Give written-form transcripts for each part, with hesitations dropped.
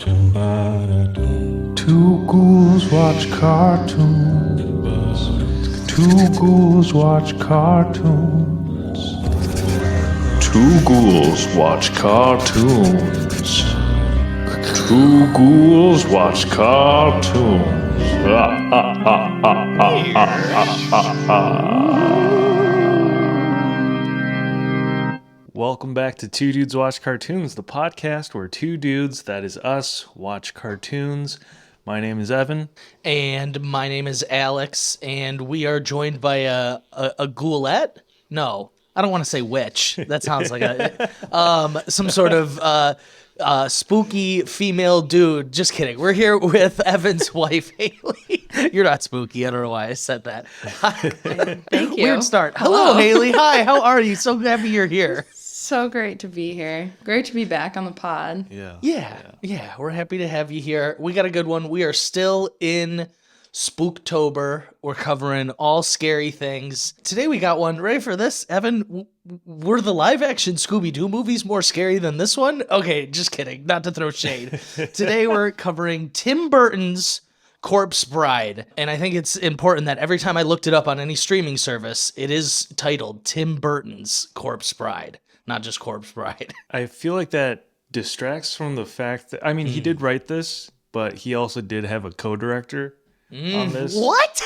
Two ghouls watch cartoons. Two ghouls watch cartoons. Two ghouls watch cartoons. Two ghouls watch cartoons. Welcome back to Two Dudes Watch Cartoons, the podcast where two dudes, that is us, watch cartoons. My name is Evan. And my name is Alex, and we are joined by a ghoulette? No, I don't want to say witch. That sounds like some sort of spooky female dude. Just kidding. We're here with Evan's wife, Haley. You're not spooky. I don't know why I said that. Thank you. Weird start. Hello, Haley. Hi, how are you? So happy you're here. So great to be here. Great to be back on the pod. Yeah, we're happy to have you here. We got a good one. We are still in Spooktober. We're covering all scary things. Today we got one. Ready for this, Evan? Were the live-action Scooby-Doo movies more scary than this one? Okay, just kidding. Not to throw shade. Today we're covering Tim Burton's Corpse Bride. And I think it's important that every time I looked it up on any streaming service, it is titled Tim Burton's Corpse Bride, not just Corpse Bride. I feel like that distracts from the fact that, I mean, he did write this, but he also did have a co-director on this. What?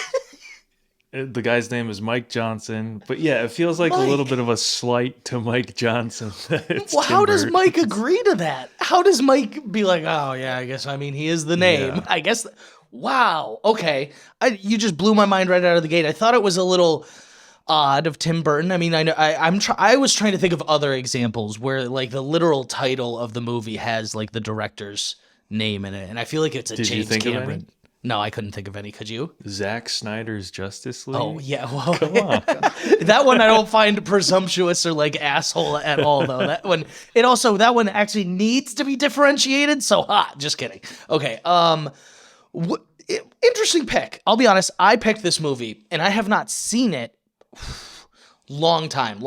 The guy's name is Mike Johnson. But yeah, it feels like a little bit of a slight to Mike Johnson. Well, how does Mike agree to that? How does Mike be like, oh, yeah, I guess, I mean, he is the name. Yeah. I guess. Wow. Okay. You just blew my mind right out of the gate. I thought it was a little odd of Tim Burton. I mean, I was trying to think of other examples where like the literal title of the movie has like the director's name in it, and I feel like it's a Did you James think of Cameron. any? No, I couldn't think of any. Could you? Zack Snyder's Justice League? Oh yeah, well, Come on. that one I don't find presumptuous or like asshole at all though. That one actually needs to be differentiated. So just kidding. Okay, interesting pick. I'll be honest. I picked this movie and I have not seen it. Long time.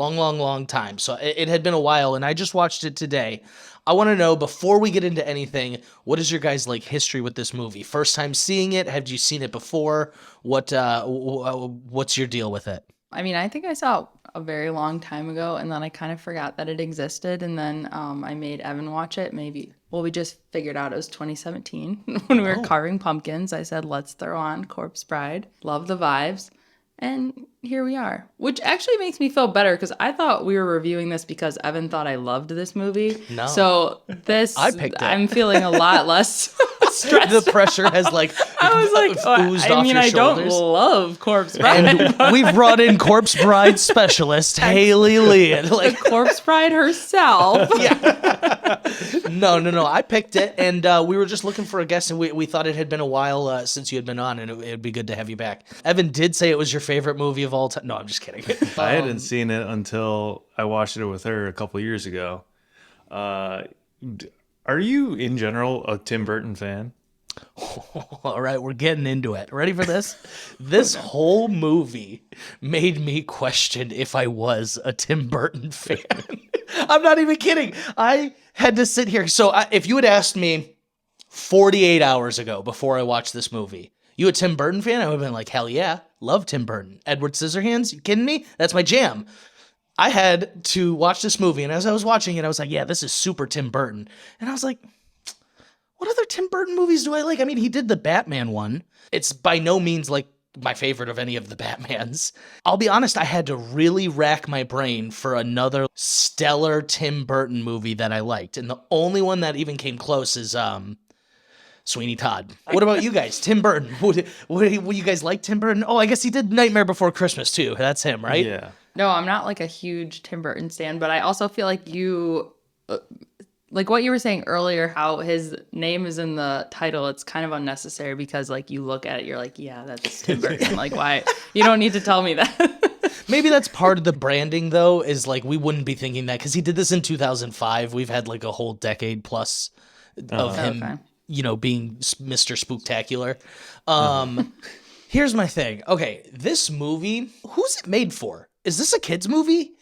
So it had been a while, and I just watched it today. I want to know, before we get into anything, what is your guys' like history with this movie? First time seeing it? Have you seen it before? What's your deal with it? I mean, I think I saw it a very long time ago, and then I kind of forgot that it existed, and then I made Evan watch it. We just figured out it was 2017 when we were carving pumpkins. I said, let's throw on Corpse Bride. Love the vibes. And here we are, which actually makes me feel better because I thought we were reviewing this because Evan thought I loved this movie. No. So I picked it. I'm feeling a lot less stressed. The pressure has like I was like, oozed I off mean, your I don't shoulders. love Corpse Bride. And we've brought in Corpse Bride specialist Haley Lee. The Corpse Bride herself. No. I picked it, and we were just looking for a guest, and we thought it had been a while since you had been on, and it'd be good to have you back. Evan did say it was your favorite movie of all time. No, I'm just kidding. I hadn't seen it until I watched it with her a couple years ago. Are you, in general, a Tim Burton fan? All right, we're getting into it. Ready for this? This whole movie made me question if I was a Tim Burton fan. I'm not even kidding. I had to sit here. So if you had asked me 48 hours ago before I watched this movie, you a Tim Burton fan? I would have been like, hell yeah, love Tim Burton. Edward Scissorhands, you kidding me? That's my jam. I had to watch this movie, and as I was watching it, I was like, yeah, this is super Tim Burton. And I was like, what other Tim Burton movies do I like? I mean, he did the Batman one. It's by no means like my favorite of any of the Batmans. I'll be honest, I had to really rack my brain for another stellar Tim Burton movie that I liked. And the only one that even came close is Sweeney Todd. What about you guys? Tim Burton. Would you guys like Tim Burton? Oh, I guess he did Nightmare Before Christmas too. That's him, right? Yeah. No, I'm not like a huge Tim Burton stan, but I also feel like you, like what you were saying earlier, how his name is in the title, it's kind of unnecessary because like you look at it, you're like, yeah, that's Tim Burton. Like why? You don't need to tell me that. Maybe that's part of the branding though, is like we wouldn't be thinking that because he did this in 2005. We've had like a whole decade plus of him, being Mr. Spooktacular. Here's my thing. Okay, this movie, who's it made for? is this a kid's movie?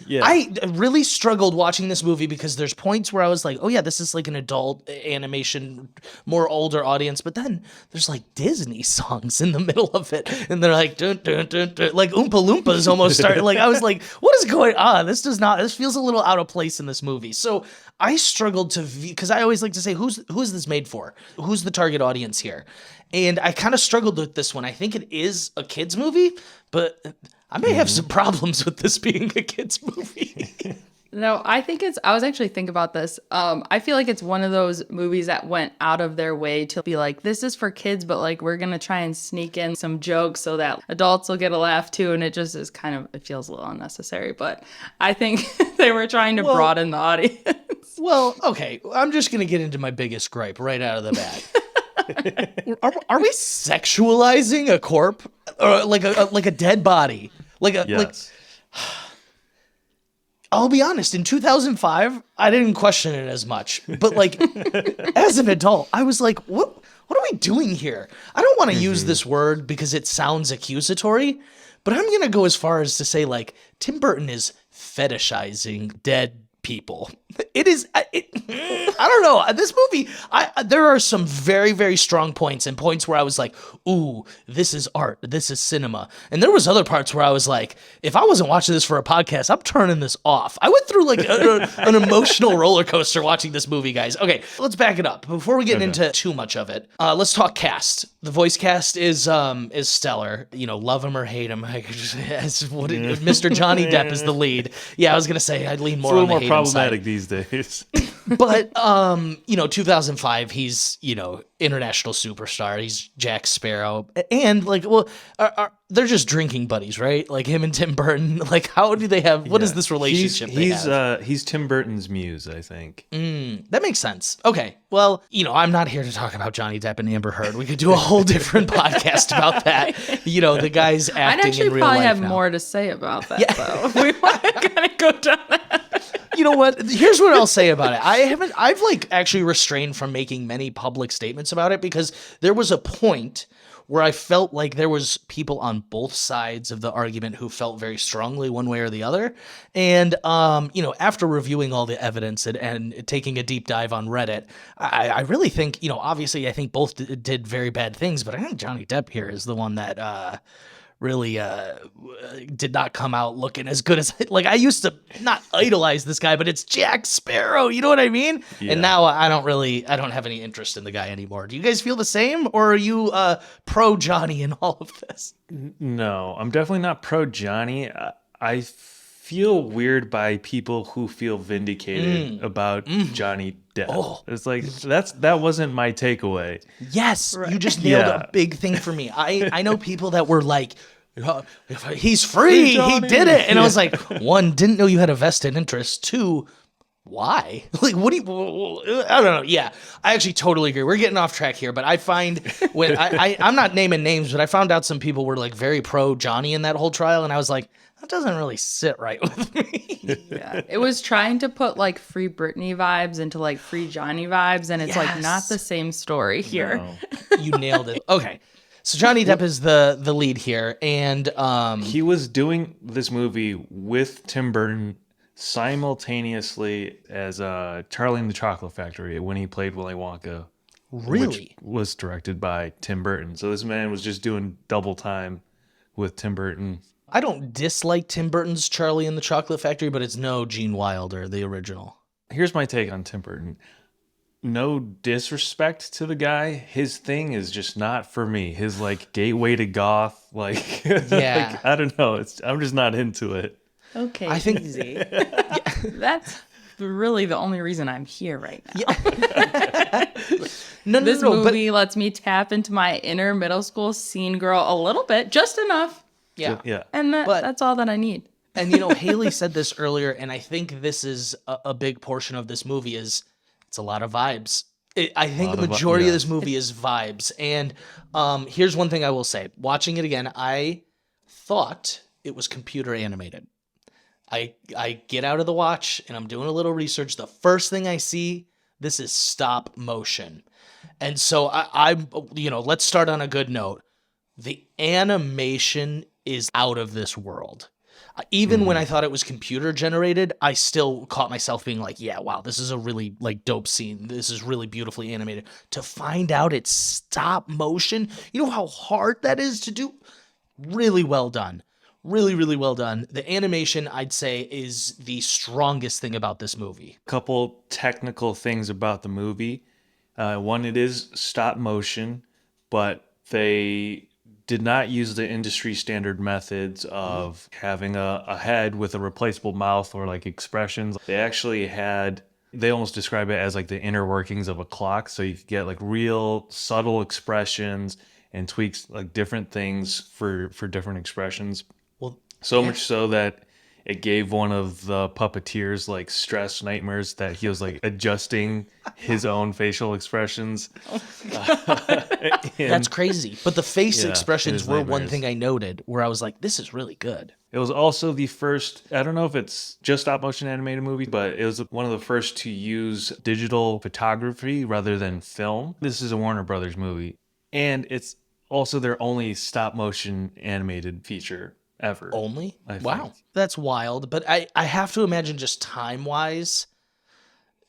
Yeah. I really struggled watching this movie because there's points where I was like, oh yeah, this is like an adult animation, more older audience. But then there's like Disney songs in the middle of it. And they're like, dun, dun, dun, dun, like Oompa Loompas almost started. Like, I was like, what is going on? This feels a little out of place in this movie. So I struggled to, because I always like to say, who is this made for? Who's the target audience here? And I kind of struggled with this one. I think it is a kid's movie, but I may have some problems with this being a kid's movie. No, I was actually thinking about this. I feel like it's one of those movies that went out of their way to be like, this is for kids, but like, we're going to try and sneak in some jokes so that adults will get a laugh too. And it just is it feels a little unnecessary, but I think they were trying to broaden the audience. Well, okay. I'm just going to get into my biggest gripe right out of the bat. Are we sexualizing a corpse or like a dead body? Yes. I'll be honest, in 2005, I didn't question it as much. But like as an adult, I was like, what are we doing here? I don't want to use this word because it sounds accusatory, but I'm going to go as far as to say like Tim Burton is fetishizing dead people. It is I don't know, this movie, there are some very, very strong points and points where I was like, ooh, this is art, this is cinema. And there was other parts where I was like, if I wasn't watching this for a podcast, I'm turning this off. I went through like an emotional roller coaster watching this movie, guys. Okay, let's back it up before we get into too much of it. Let's talk cast. The voice cast is stellar. You know, love him or hate him. Mr. Johnny Depp is the lead. Yeah, I was gonna say I'd lean more on the hate problematic side. these days. But 2005, he's international superstar. He's Jack Sparrow, and like, well, they're just drinking buddies, right? Like him and Tim Burton. Like, how do they have? What is this relationship they have? He's Tim Burton's muse, I think. That makes sense. Okay, well, I'm not here to talk about Johnny Depp and Amber Heard. We could do a whole different podcast about that. The guy's acting I'd actually in real probably life have now. more to say about that, though. We want to kind of go down that. You know what? Here's what I'll say about it. I've like actually restrained from making many public statements about it because there was a point where I felt like there was people on both sides of the argument who felt very strongly one way or the other. And, after reviewing all the evidence and taking a deep dive on Reddit, I really think, obviously I think both did very bad things, but I think Johnny Depp here is the one that, really did not come out looking as good as like I used to not idolize this guy, but it's Jack Sparrow, you know what I mean? Yeah. And now I don't have any interest in the guy anymore. Do you guys feel the same, or are you pro Johnny in all of this? No, I'm definitely not pro Johnny. I feel weird by people who feel vindicated about Johnny Depp. Oh. It's like that wasn't my takeaway. Yes, you just nailed Yeah. a big thing for me. I know people that were like, he's free, he did it. And I was like, one, didn't know you had a vested interest. Two, why? Like, what do you, I don't know. Yeah, I actually totally agree. We're getting off track here, but I find when I'm not naming names, but I found out some people were like very pro Johnny in that whole trial. And I was like, that doesn't really sit right with me. Yeah, it was trying to put like Free Britney vibes into like Free Johnny vibes, and it's like not the same story here. No. You nailed it. Okay. So Johnny Depp is the lead here, and He was doing this movie with Tim Burton simultaneously as Charlie and the Chocolate Factory when he played Willy Wonka. really? Which was directed by Tim Burton. So this man was just doing double time with Tim Burton. I don't dislike Tim Burton's Charlie and the Chocolate Factory, but it's no Gene Wilder, the original. Here's my take on Tim Burton. No disrespect to the guy. His thing is just not for me. His like gateway to goth, like, Yeah. like, I don't know. I'm just not into it. Okay, I think- easy. That's really the only reason I'm here right now. No, This but movie lets me tap into my inner middle school scene girl a little bit, just enough, yeah. Yeah. and that's all that I need. And Haley said this earlier, and I think this is a big portion of this movie is it's a lot of vibes. I think the majority of this movie is vibes. And here's one thing I will say. Watching it again, I thought it was computer animated. I get out of the watch and I'm doing a little research. The first thing I see, this is stop motion. And so I'm let's start on a good note. The animation is out of this world. Even when I thought it was computer generated, I still caught myself being like, yeah, wow, this is a really like dope scene. This is really beautifully animated. To find out it's stop motion, you know how hard that is to do? Really well done. Really, really well done. The animation, I'd say, is the strongest thing about this movie. Couple technical things about the movie. One, it is stop motion, but they did not use the industry standard methods of having a head with a replaceable mouth or like expressions. They actually they almost describe it as like the inner workings of a clock. So you could get like real subtle expressions and tweaks like different things for different expressions. Well, So much so that it gave one of the puppeteers like stress nightmares that he was like adjusting his own facial expressions. that's crazy. But the face Yeah, expressions his were one nightmares. thing I noted where I was like, this is really good. It was also the first, I don't know if it's just stop motion animated movie, but it was one of the first to use digital photography rather than film. This is a Warner Brothers movie. And it's also their only stop motion animated feature ever. Only? I Wow. think. That's wild. But I have to imagine just time-wise,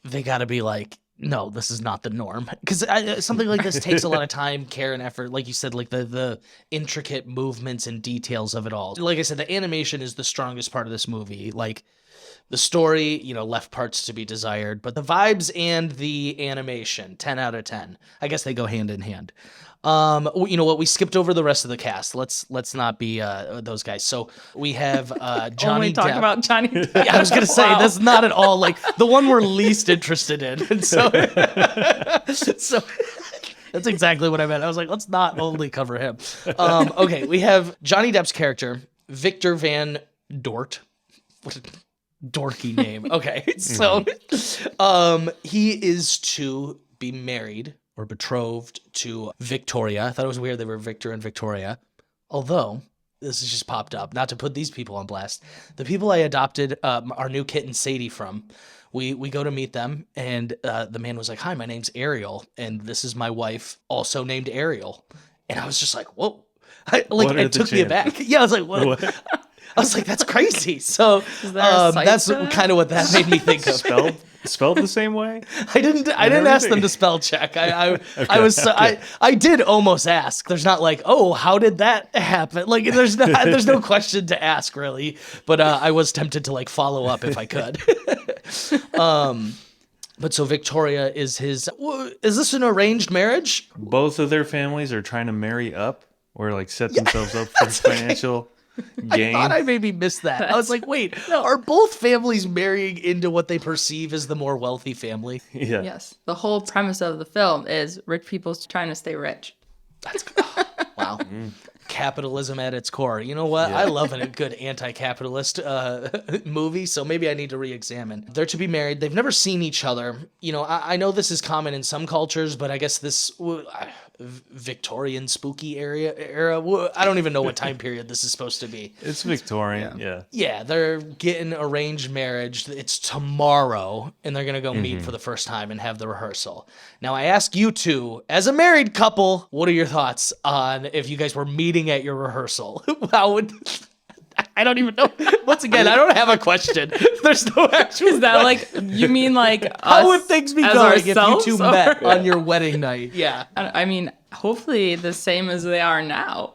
they got to be like, no, this is not the norm. Because something like this takes a lot of time, care, and effort. Like you said, like the intricate movements and details of it all. Like I said, the animation is the strongest part of this movie. Like the story, left parts to be desired. But the vibes and the animation, 10 out of 10. I guess they go hand in hand. You know what? We skipped over the rest of the cast. Let's not be those guys. So we have Johnny Only talk Depp. about Johnny Depp. Yeah, I was gonna say Wow. that's not at all like the one we're least interested in. And so, so that's exactly what I meant. I was like, let's not only cover him. Okay, we have Johnny Depp's character, Victor Van Dort. What a dorky name. Okay, so he is to be married or betrothed to Victoria. I thought it was weird they were Victor and Victoria. Although, this has just popped up, not to put these people on blast. The people I adopted our new kitten Sadie from, we go to meet them, and the man was like, hi, my name's Ariel, and this is my wife, also named Ariel. And I was just like, whoa. What are It the took me aback. Yeah, I was like, what? I was like, that's crazy. So Is there a site that's for that? kind of what that made me think of. Spelled the same way? I didn't ask them everything. to spell check. I did almost ask. There's not like, oh, how did that happen? Like there's no question to ask really, but I was tempted to like follow up if I could. But so Victoria is is this an arranged marriage? Both of their families are trying to marry up or like set themselves up for financial gain. I thought I maybe missed that. I was like, wait, are both families marrying into what they perceive as the more wealthy family? Yeah. Yes. The whole premise of the film is rich people's trying to stay rich. Wow. Capitalism at its core. You know what? I love a good anti-capitalist movie, so maybe I need to re-examine. They're to be married. They've never seen each other. I know this is common in some cultures, but I guess this Victorian spooky era. I don't even know what time period this is supposed to be. It's Victorian. Yeah. Yeah, they're getting arranged marriage. It's tomorrow, and they're going to go meet for the first time and have the rehearsal. Now, I ask you two, as a married couple, what are your thoughts on if you guys were meeting at your rehearsal? How would... I don't even know. Once again, I don't have a question. There's no actual... Is that like, you mean like How us would things be as going if you ourselves, two or- met on your wedding night? Yeah. I mean, hopefully the same as they are now.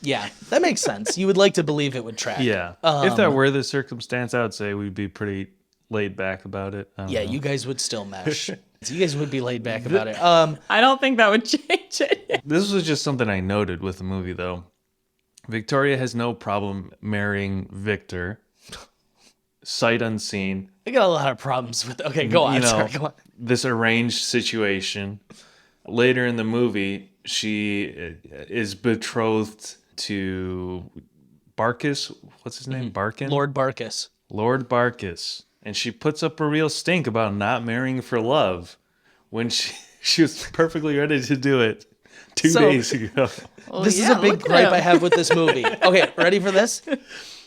Yeah, that makes sense. You would like to believe it would track. Yeah. If that were the circumstance, I would say we'd be pretty laid back about it. I don't Yeah, know. you guys would still mesh. You guys would be laid back about it. I don't think that would change it. This was just something I noted with the movie, though. Victoria has no problem marrying Victor, sight unseen. I got a lot of problems with... Okay, go on. Sorry, go on. This arranged situation. Later in the movie, she is betrothed to Barkis. What's his name? Barkin? Lord Barkis. Lord Barkis. And she puts up a real stink about not marrying for love when she was perfectly ready to do it 2 So- days ago. Well, This is yeah, a big look at gripe him. I have with this movie. Okay, ready for this?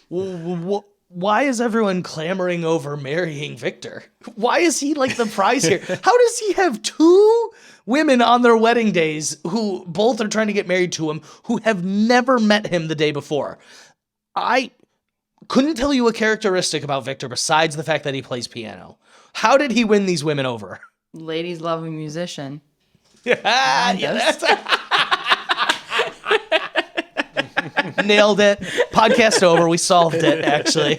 Why is everyone clamoring over marrying Victor? Why is he like the prize here? How does he have two women on their wedding days who both are trying to get married to him who have never met him the day before? couldn't tell you a characteristic about Victor besides the fact that he plays piano. How did he win these women over? Ladies love a musician. Yeah, nailed it. Podcast over. We solved it, actually.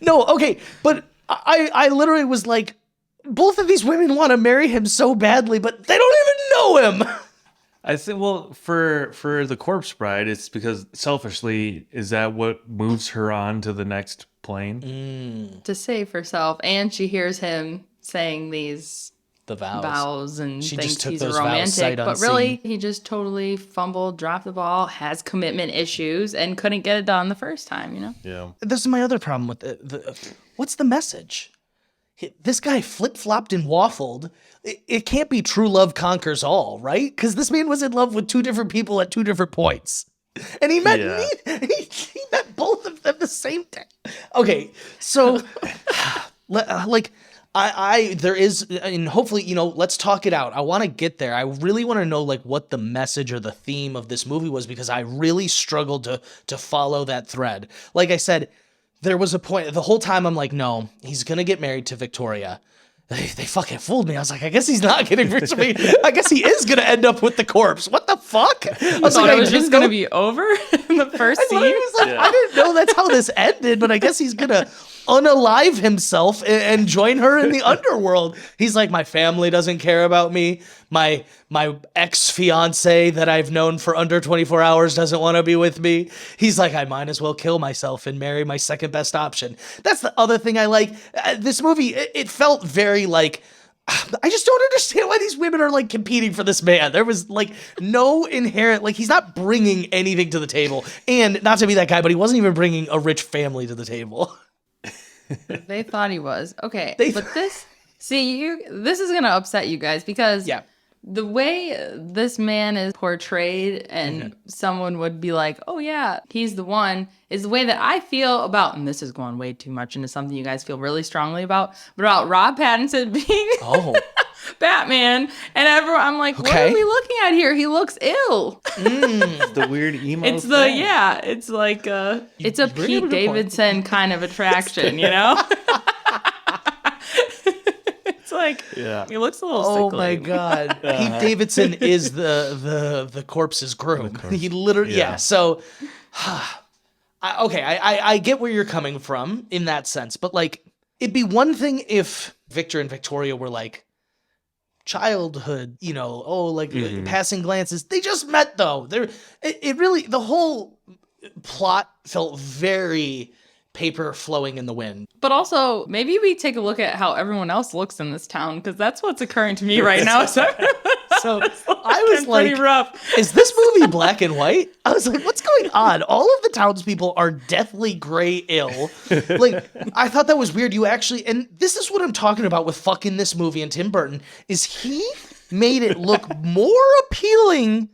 No, okay, but I literally was like, both of these women want to marry him so badly, but they don't even know him. I think, well, for the corpse bride, it's because selfishly, is that what moves her on to the next plane? To save herself, and she hears him saying these The vows. vows and She thinks just took he's those a vows romantic, sight but unseen. really he just totally fumbled, dropped the ball, has commitment issues, and couldn't get it done the first time. You know. Yeah. This is my other problem with what's the message? This guy flip-flopped and waffled. It can't be true love conquers all, right? Because this man was in love with two different people at two different points. And he met he met both of them the same day. Okay, so like there is, and hopefully, you know, let's talk it out. I want to get there. I really want to know like what the message or the theme of this movie was, because I really struggled to follow that thread. Like I said, there was a point the whole time I'm like, no, he's gonna get married to Victoria. They fucking fooled me. I was like, I guess he's not getting married to me. I guess he is gonna end up with the corpse. What the fuck? I was Thought like, it was just gonna be over in the first I scene. was like, I didn't know that's how this ended, but I guess he's gonna unalive himself and join her in the underworld. He's like, my family doesn't care about me. My ex-fiance that I've known for under 24 hours doesn't want to be with me. He's like, I might as well kill myself and marry my second best option. That's the other thing I like. This movie, it felt very like, I just don't understand why these women are like competing for this man. There was like no inherent, like he's not bringing anything to the table. And not to be that guy, but he wasn't even bringing a rich family to the table. They thought he was. Okay. But this is going to upset you guys because the way this man is portrayed and someone would be like, oh yeah, he's the one, is the way that I feel about, and this is going way too much into something you guys feel really strongly about, but about Rob Pattinson being Batman. And everyone, I'm like, what are we looking at here? He looks ill. It's the weird emo It's thing. it's like it's a Pete Davidson kind of attraction, you know? It's like, he looks a little sickly. Oh my God. Pete Davidson is the corpse's groom. He literally, so, I get where you're coming from in that sense, but like, it'd be one thing if Victor and Victoria were like, childhood, you know, passing glances. They just met though. It really, the whole plot felt very paper flowing in the wind. But also, maybe we take a look at how everyone else looks in this town, because that's what's occurring to me right now. So I was like, pretty rough. Is this movie black and white? I was like, what's going on? All of the townspeople are deathly gray ill. Like, I thought that was weird. You actually, and this is what I'm talking about with fucking this movie and Tim Burton, is he made it look more appealing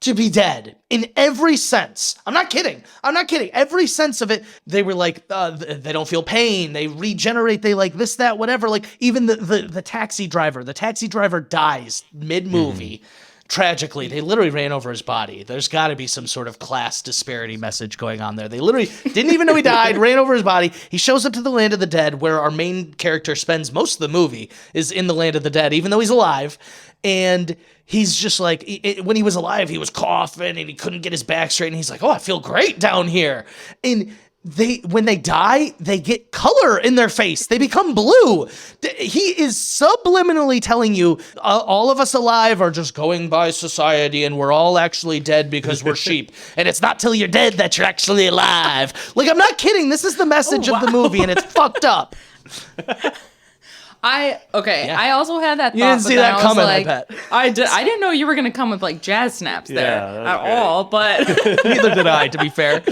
to be dead in every sense. I'm not kidding. Every sense of it. They were like, they don't feel pain. They regenerate. They like this, that, whatever. Like even the taxi driver. The taxi driver dies mid-movie. Tragically, they literally ran over his body. There's got to be some sort of class disparity message going on there. They literally didn't even know he died, ran over his body. He shows up to the land of the dead, where our main character spends most of the movie, is in the land of the dead, even though he's alive. And he's just like, when he was alive, he was coughing and he couldn't get his back straight. And he's like, oh, I feel great down here. And when they die, they get color in their face. They become blue. He is subliminally telling you, all of us alive are just going by society and we're all actually dead because we're sheep. And it's not till you're dead that you're actually alive. Like, I'm not kidding. This is the message of the movie, and it's fucked up. I also had that thought. You didn't see that coming, I bet. I didn't know you were going to come with like jazz snaps there at all, but Neither did I, to be fair.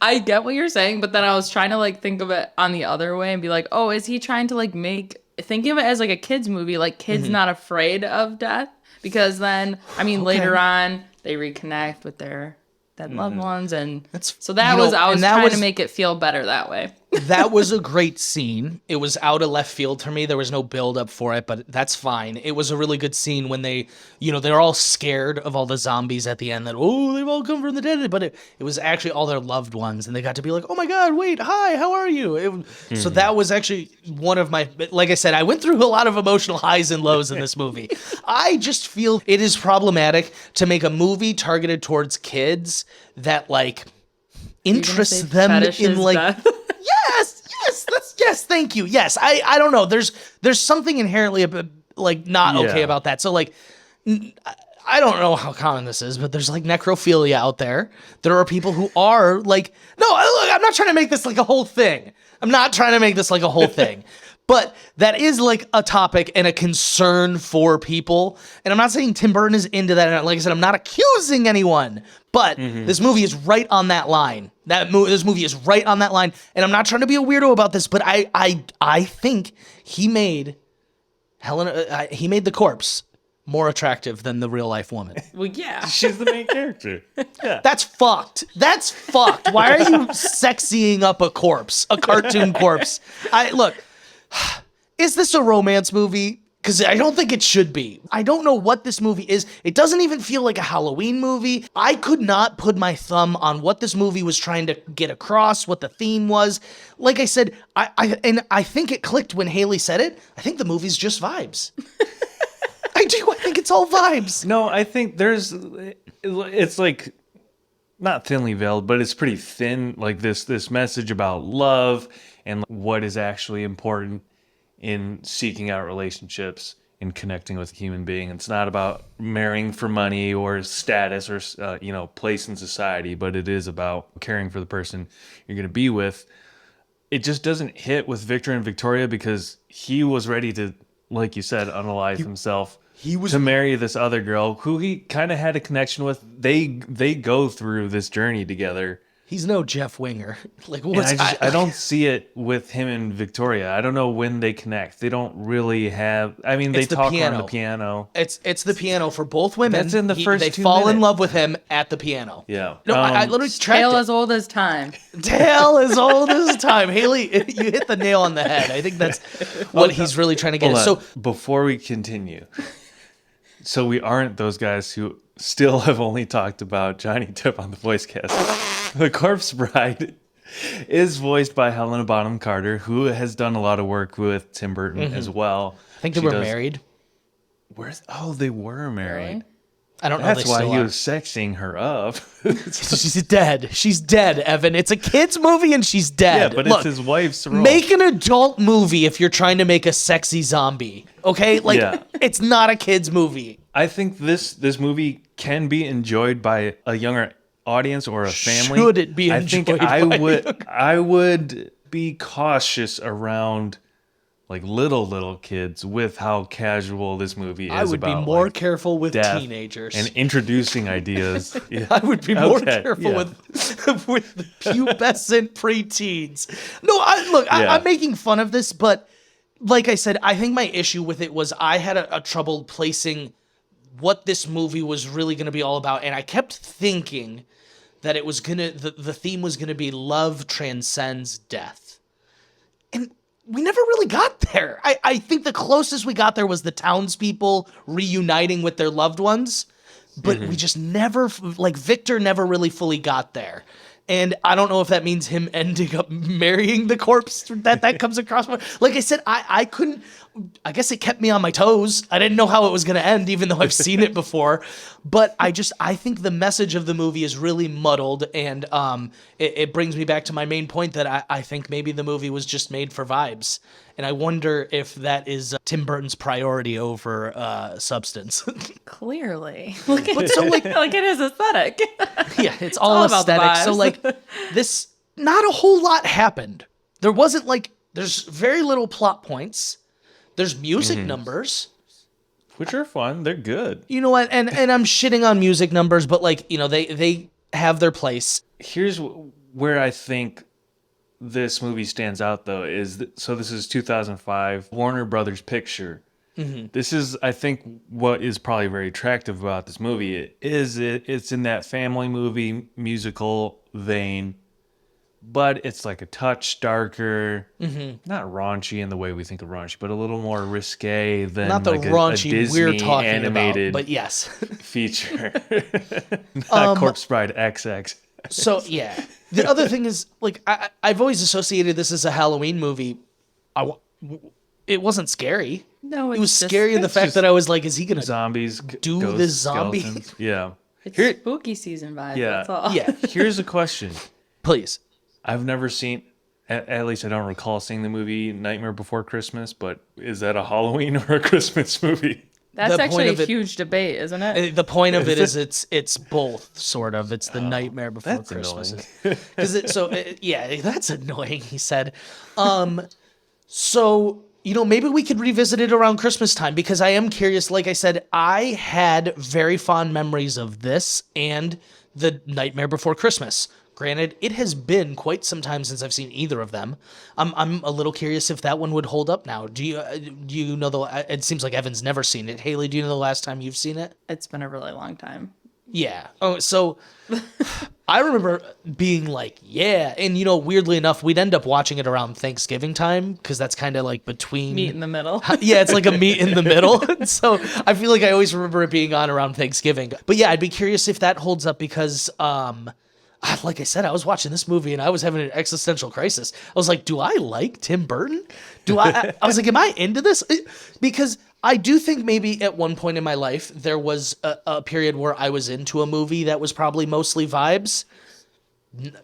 I get what you're saying, but then I was trying to like think of it on the other way and be like, oh, is he trying to like think of it as like a kid's movie, like kids not afraid of death? Because then, I mean, later on they reconnect with their dead loved ones, and I was trying to make it feel better that way. That was a great scene. It was out of left field for me. There was no build up for it, but that's fine. It was a really good scene when they, they're all scared of all the zombies at the end that, they've all come from the dead. But it was actually all their loved ones. And they got to be like, oh my God, wait, hi, how are you? So that was actually one of my, like I said, I went through a lot of emotional highs and lows in this movie. I just feel it is problematic to make a movie targeted towards kids that like interests them in like death. yes, thank you. Yes, I don't know. There's something inherently like not okay about that. So like I don't know how common this is, but there's like necrophilia out there. There are people who are like, no, look, I'm not trying to make this like a whole thing. But that is like a topic and a concern for people. And I'm not saying Tim Burton is into that. And like I said, I'm not accusing anyone. But this movie is right on that line. This movie is right on that line. And I'm not trying to be a weirdo about this, but I think he made he made the corpse more attractive than the real life woman. Well, yeah. She's the main character. Yeah. That's fucked. Why are you sexying up a corpse, a cartoon corpse? Look, is this a romance movie? Because I don't think it should be. I don't know what this movie is. It doesn't even feel like a Halloween movie. I could not put my thumb on what this movie was trying to get across, what the theme was. Like I said, I think it clicked when Haley said it. I think the movie's just vibes. I do. I think it's all vibes. No, I think it's like not thinly veiled, but it's pretty thin. Like this message about love and what is actually important in seeking out relationships and connecting with a human being. It's not about marrying for money or status or place in society, but it is about caring for the person you're going to be with. It just doesn't hit with Victor and Victoria because he was ready to, like you said, unalive himself. He was to marry this other girl who he kind of had a connection with. They go through this journey together. He's no Jeff Winger. Like I don't see it with him and Victoria. I don't know when they connect. They don't really have. I mean, they talk on the piano. It's the piano for both women. That's in the first. They 2 fall minutes. in love with him at the piano. Yeah. No, I literally tracked Tale it. as old as time. Tale as old as time. Haley, you hit the nail on the head. I think that's what he's really trying to get at. So before we continue, so we aren't those guys who still have only talked about Johnny Depp on the voice cast. The Corpse Bride is voiced by Helena Bonham Carter, who has done a lot of work with Tim Burton as well. I think they were married. They were married. Really? I don't know. That's why he was sexing her up. She's dead. She's dead, Evan. It's a kid's movie and she's dead. Yeah, but Look, it's his wife's role. make an adult movie if you're trying to make a sexy zombie. Okay? It's not a kid's movie. I think this movie can be enjoyed by a younger audience or a family. Should it be enjoyed I would be cautious around like little kids with how casual this movie is. I would be more careful with teenagers and introducing ideas. Yeah. I would be more careful with the pubescent preteens. No, I'm making fun of this, but like I said, I think my issue with it was I had a trouble placing what this movie was really going to be all about, and I kept thinking that it was the theme was gonna be love transcends death, and we never really got there. I think the closest we got there was the townspeople reuniting with their loved ones, but we just never, Victor never really fully got there. And I don't know if that means him ending up marrying the corpse that comes across. Like I said, I couldn't, I guess it kept me on my toes. I didn't know how it was going to end, even though I've seen it before. But I think the message of the movie is really muddled. And it brings me back to my main point that I think maybe the movie was just made for vibes. And I wonder if that is Tim Burton's priority over substance. Clearly. Look at so like it is aesthetic. Yeah, it's all about the aesthetic. So vibes. this, not a whole lot happened. There wasn't there's very little plot points. There's music numbers. Which are fun. They're good. You know what? And I'm shitting on music numbers, but they have their place. Here's where I think this movie stands out, though, so this is 2005, Warner Brothers picture. This is, I think, what is probably very attractive about this movie. It's in that family movie musical vein, but it's like a touch darker, Mm-hmm. not raunchy in the way we think of raunchy, but a little more risque than Not the like a raunchy Disney we're talking animated about, but yes. feature. Not Corpse Bride XX. So yeah, the other thing is like I've always associated this as a Halloween movie. It wasn't scary. No, It was it's just- scary in the fact just that I was like, is he gonna Zombies, do ghosts, this zombie? skeletons. Yeah. It's Here- spooky season vibe. Yeah. That's all. Yeah, Here's a question. please. I've never seen, at least I don't recall seeing the movie Nightmare Before Christmas, but is that a Halloween or a Christmas movie? That's The point actually of a it- huge debate, isn't it? The point of it is it's both sort of. It's the Nightmare Before that's Christmas. Because yeah, that's annoying. He said, so maybe we could revisit it around Christmas time because I am curious. Like I said, I had very fond memories of this and the Nightmare Before Christmas. Granted, it has been quite some time since I've seen either of them. I'm a little curious if that one would hold up now. Do you know it seems like Evan's never seen it. Haley, do you know the last time you've seen it? It's been a really long time. Yeah. Oh, so I remember being like, yeah. And, weirdly enough, we'd end up watching it around Thanksgiving time because that's kind of like between. Meet in the middle. Yeah, it's like a meet in the middle. So I feel like I always remember it being on around Thanksgiving. But yeah, I'd be curious if that holds up because, like I said, I was watching this movie and I was having an existential crisis. I was like, do I like Tim Burton? I was like, am I into this? Because I do think maybe at one point in my life, there was a period where I was into a movie that was probably mostly vibes.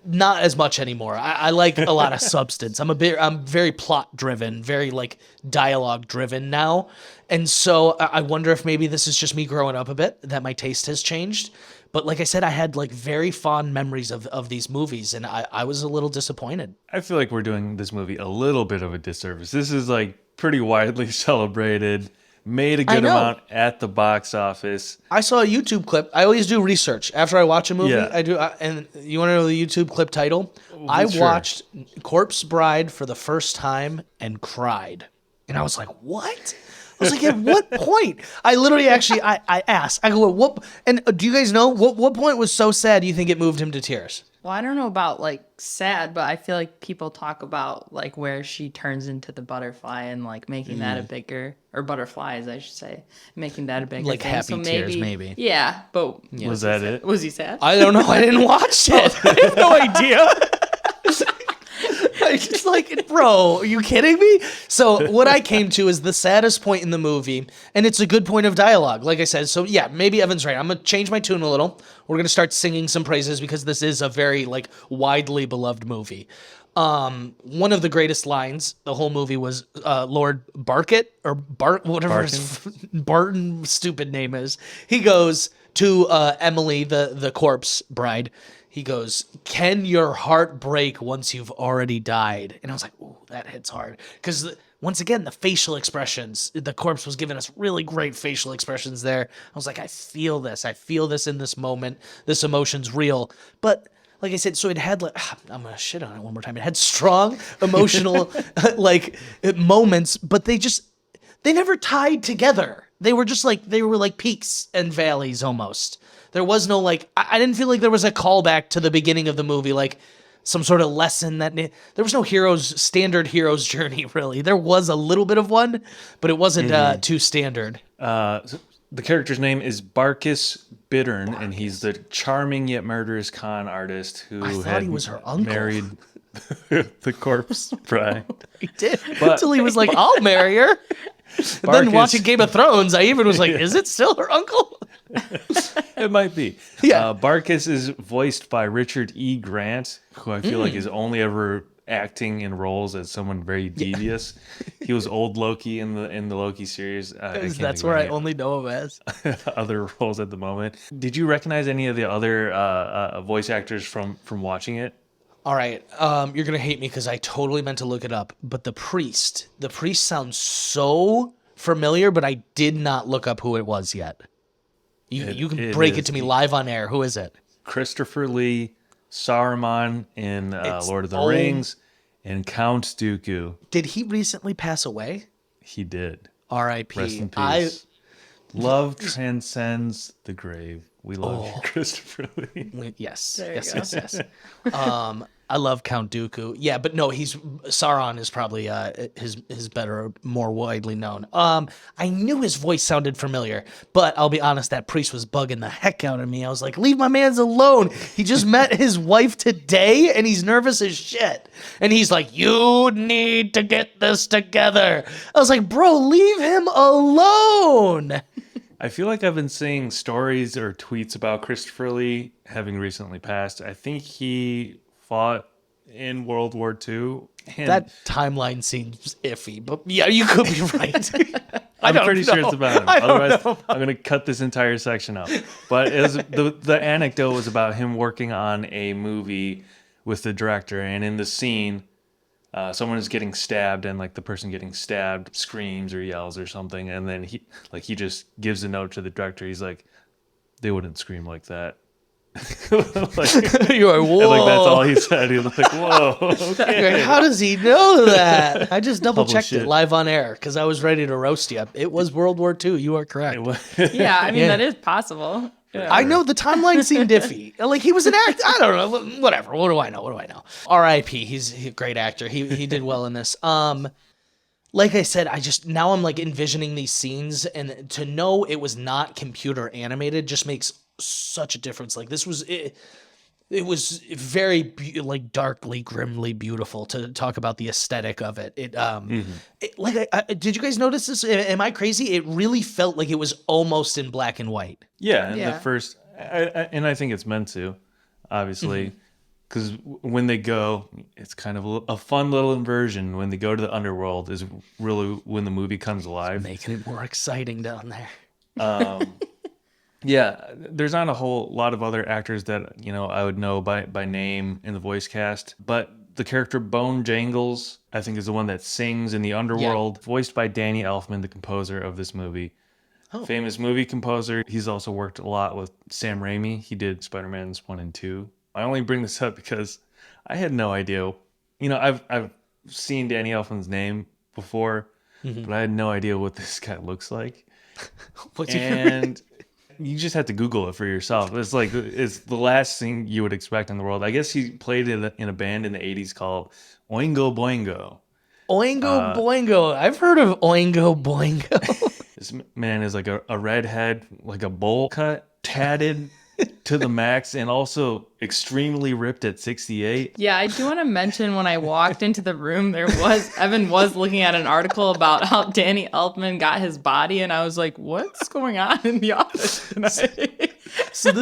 Not as much anymore. I like a lot of substance. I'm very plot driven, very like dialogue driven now. And so I wonder if maybe this is just me growing up a bit, that my taste has changed. But like I said, I had like very fond memories of these movies, and I was a little disappointed. I feel like we're doing this movie a little bit of a disservice. This is like pretty widely celebrated, made a good know. amount at the box office. I saw a YouTube clip. I always do research after I watch a movie. Yeah. I do, and you want to know the YouTube clip title? I sure. watched Corpse Bride for the first time and cried, and I was like, "What?" I was like, "At what point?" I literally actually I asked. I go, "What?" And do you guys know what point was so sad you think it moved him to tears? Well, I don't know about like sad, but I feel like people talk about like where she turns into the butterfly and like making that a bigger, or butterflies, I should say, making that a bigger Like thing. happy tears, maybe. Yeah, but Was that it? was he sad? I don't know. I didn't watch it. I have no idea. I just like, bro, are you kidding me? So what I came to is the saddest point in the movie, and it's a good point of dialogue, like I said. So yeah, maybe Evan's right. I'm gonna change my tune a little. We're gonna start singing some praises because this is a very like widely beloved movie. One of the greatest lines the whole movie was Lord Barkett or Bart, whatever his Barton stupid name is. He goes to Emily, the corpse bride. He goes, "Can your heart break once you've already died?" And I was like, "Ooh, that hits hard." Because once again, the facial expressions, the corpse was giving us really great facial expressions there. I was like, I feel this. I feel this in this moment. This emotion's real. But like I said, so it had like, I'm going to shit on it one more time. It had strong emotional like moments, but they never tied together. They were like peaks and valleys almost. There was no like, I didn't feel like there was a callback to the beginning of the movie, like some sort of lesson that there was no standard hero's journey really. There was a little bit of one, but it wasn't too standard. So the character's name is Barkis Bittern, and he's the charming yet murderous con artist who I thought had he was her uncle. married the corpse bride. He did But- until he was like, "I'll marry her." And then Barkis- watching Game of Thrones, I even was like, "Is it still her uncle?" It might be. Yeah. Barkis is voiced by Richard E. Grant, who I feel like is only ever acting in roles as someone very devious. He was old Loki in the Loki series. I can't That's think where of I any only know him as. other roles at the moment. Did you recognize any of the other voice actors from watching it? All right, you're gonna hate me because I totally meant to look it up, but the priest sounds so familiar, but I did not look up who it was yet. You can it break it is to me live on air. Who is it? Christopher Lee, Saruman in Lord of the old. Rings, and Count Dooku. Did he recently pass away? He did. R.I.P. Rest in peace. Love transcends the grave. We love you, Christopher Lee. Yes, There you yes, go. yes, yes. I love Count Dooku. Yeah, but no, Sauron is probably his better, more widely known. I knew his voice sounded familiar, but I'll be honest, that priest was bugging the heck out of me. I was like, leave my man's alone. He just met his wife today, and he's nervous as shit. And he's like, you need to get this together. I was like, bro, leave him alone. I feel like I've been seeing stories or tweets about Christopher Lee having recently passed. I think he fought in World War II. And That timeline seems iffy, but yeah, you could be right. I'm pretty sure it's about him. I don't Otherwise, know. I'm going to cut this entire section out. But it was, the anecdote was about him working on a movie with the director, and in the scene, someone is getting stabbed, and like the person getting stabbed screams or yells or something, and then he just gives a note to the director. He's like, "They wouldn't scream like that." You're like, whoa. And like that's all he said. He was like, "Whoa." Okay. Like, how does he know that? I just double checked shit. it live on air because I was ready to roast you. It was World War II. You are correct. Yeah, I mean, Yeah. that is possible. Yeah. I know the timeline seemed iffy. Like he was an actor. I don't know. Whatever. What do I know? R.I.P. He's a great actor. He did well in this. Like I said, now I'm like envisioning these scenes, and to know it was not computer animated just makes such a difference. Like this was it was very like darkly, grimly beautiful to talk about the aesthetic of it. Did you guys notice this? Am I crazy? It really felt like it was almost in black and white. Yeah, Yeah. the first, and I think it's meant to, obviously, because when they go, it's kind of a fun little inversion. When they go to the underworld is really when the movie comes alive. Making it more exciting down there. Yeah, there's not a whole lot of other actors that I would know by name in the voice cast, but the character Bone Jangles, I think, is the one that sings in the underworld, voiced by Danny Elfman, the composer of this movie. Oh. Famous movie composer. He's also worked a lot with Sam Raimi. He did Spider-Man's 1 and 2. I only bring this up because I had no idea. I've seen Danny Elfman's name before, but I had no idea what this guy looks like. And you just have to Google it for yourself. It's like it's the last thing you would expect in the world. I guess he played in a band in the 80s called Oingo Boingo. Oingo Boingo. I've heard of Oingo Boingo. This man is like a redhead, like a bowl cut, tatted to the max, and also extremely ripped at 68. Yeah, I do want to mention when I walked into the room, Evan was looking at an article about how Danny Elfman got his body, and I was like, what's going on in the office tonight? So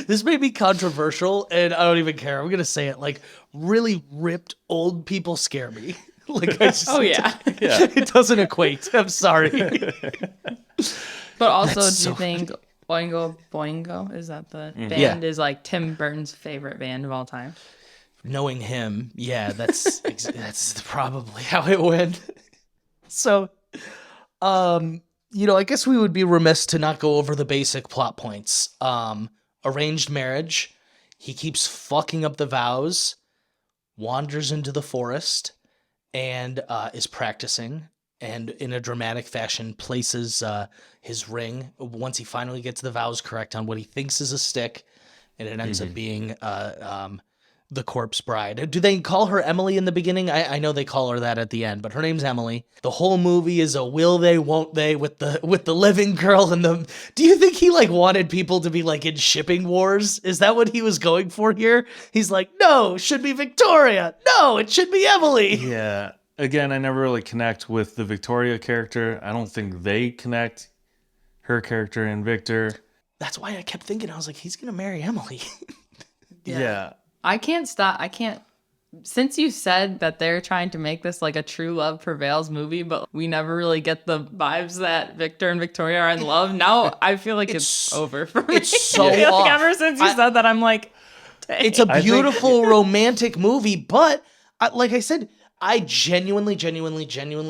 this may be controversial, and I don't even care. I'm gonna say it. Like, really ripped old people scare me. Like, Oh, yeah. It doesn't equate. I'm sorry. But also, That's do so you think Oingo Boingo, is that the band, Yeah. is like Tim Burton's favorite band of all time? Knowing him, yeah, that's probably how it went. So, I guess we would be remiss to not go over the basic plot points. Arranged marriage. He keeps fucking up the vows, wanders into the forest, and is practicing, and in a dramatic fashion places his ring once he finally gets the vows correct on what he thinks is a stick, and it ends up being the corpse bride. Do they call her Emily in the beginning? I know they call her that at the end, but her name's Emily. The whole movie is a will they, won't they with the living girl and the. Do you think he like wanted people to be like in shipping wars? Is that what he was going for here? He's like, no, it should be Victoria. No, it should be Emily. Yeah. Again, I never really connect with the Victoria character. I don't think they connect, her character and Victor. That's why I kept thinking, I was like, he's gonna marry Emily. Yeah. I can't stop. Since you said that they're trying to make this like a true love prevails movie, but we never really get the vibes that Victor and Victoria are in love. Now I feel like it's over for me. It's so I feel like off. ever since you said that, I'm like, dang. It's a beautiful romantic movie, but like I said, I genuinely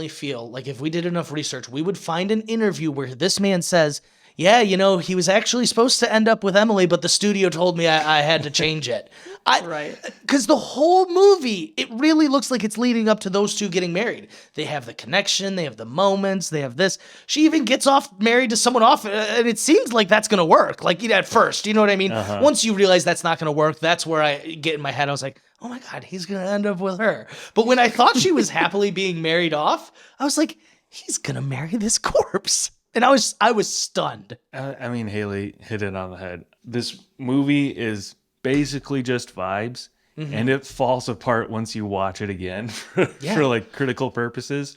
feel like if we did enough research, we would find an interview where this man says, yeah, he was actually supposed to end up with Emily, but the studio told me I had to change it. Right. Because the whole movie, it really looks like it's leading up to those two getting married. They have the connection, they have the moments, they have this. She even gets married to someone off, and it seems like that's going to work. Like, at first, you know what I mean? Once you realize that's not going to work, that's where I get in my head. I was like, oh my God, he's going to end up with her. But when I thought she was happily being married off, I was like, he's going to marry this corpse. And I was stunned. I mean, Haley hit it on the head. This movie is basically just vibes, and it falls apart once you watch it again for like critical purposes.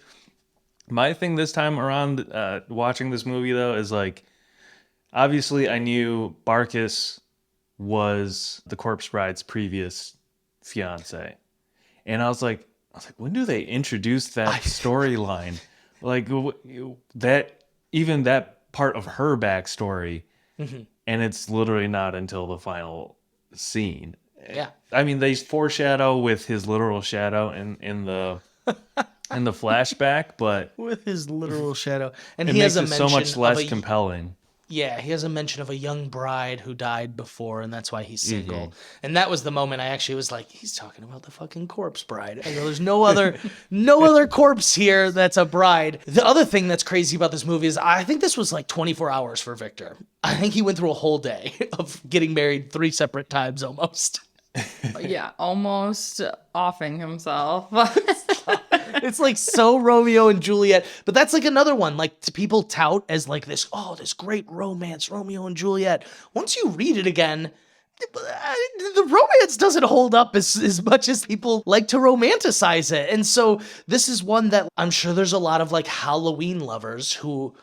My thing this time around watching this movie, though, is like, obviously I knew Barkis was the corpse bride's previous fiance, and I was like, when do they introduce that storyline? Like even that part of her backstory, and it's literally not until the final scene. Yeah, I mean, they foreshadow with his literal shadow in the flashback, but with his literal shadow, and it he makes has a it mention so much less of compelling. Yeah, he has a mention of a young bride who died before, and that's why he's single. And that was the moment I actually was like, he's talking about the fucking corpse bride. I go, there's no other corpse here that's a bride. The other thing that's crazy about this movie is I think this was like 24 hours for Victor. I think he went through a whole day of getting married 3 separate times almost. Yeah, almost offing himself. It's like so Romeo and Juliet, but that's like another one. Like people tout as like this great romance, Romeo and Juliet. Once you read it again, the romance doesn't hold up as much as people like to romanticize it. And so this is one that I'm sure there's a lot of like Halloween lovers who,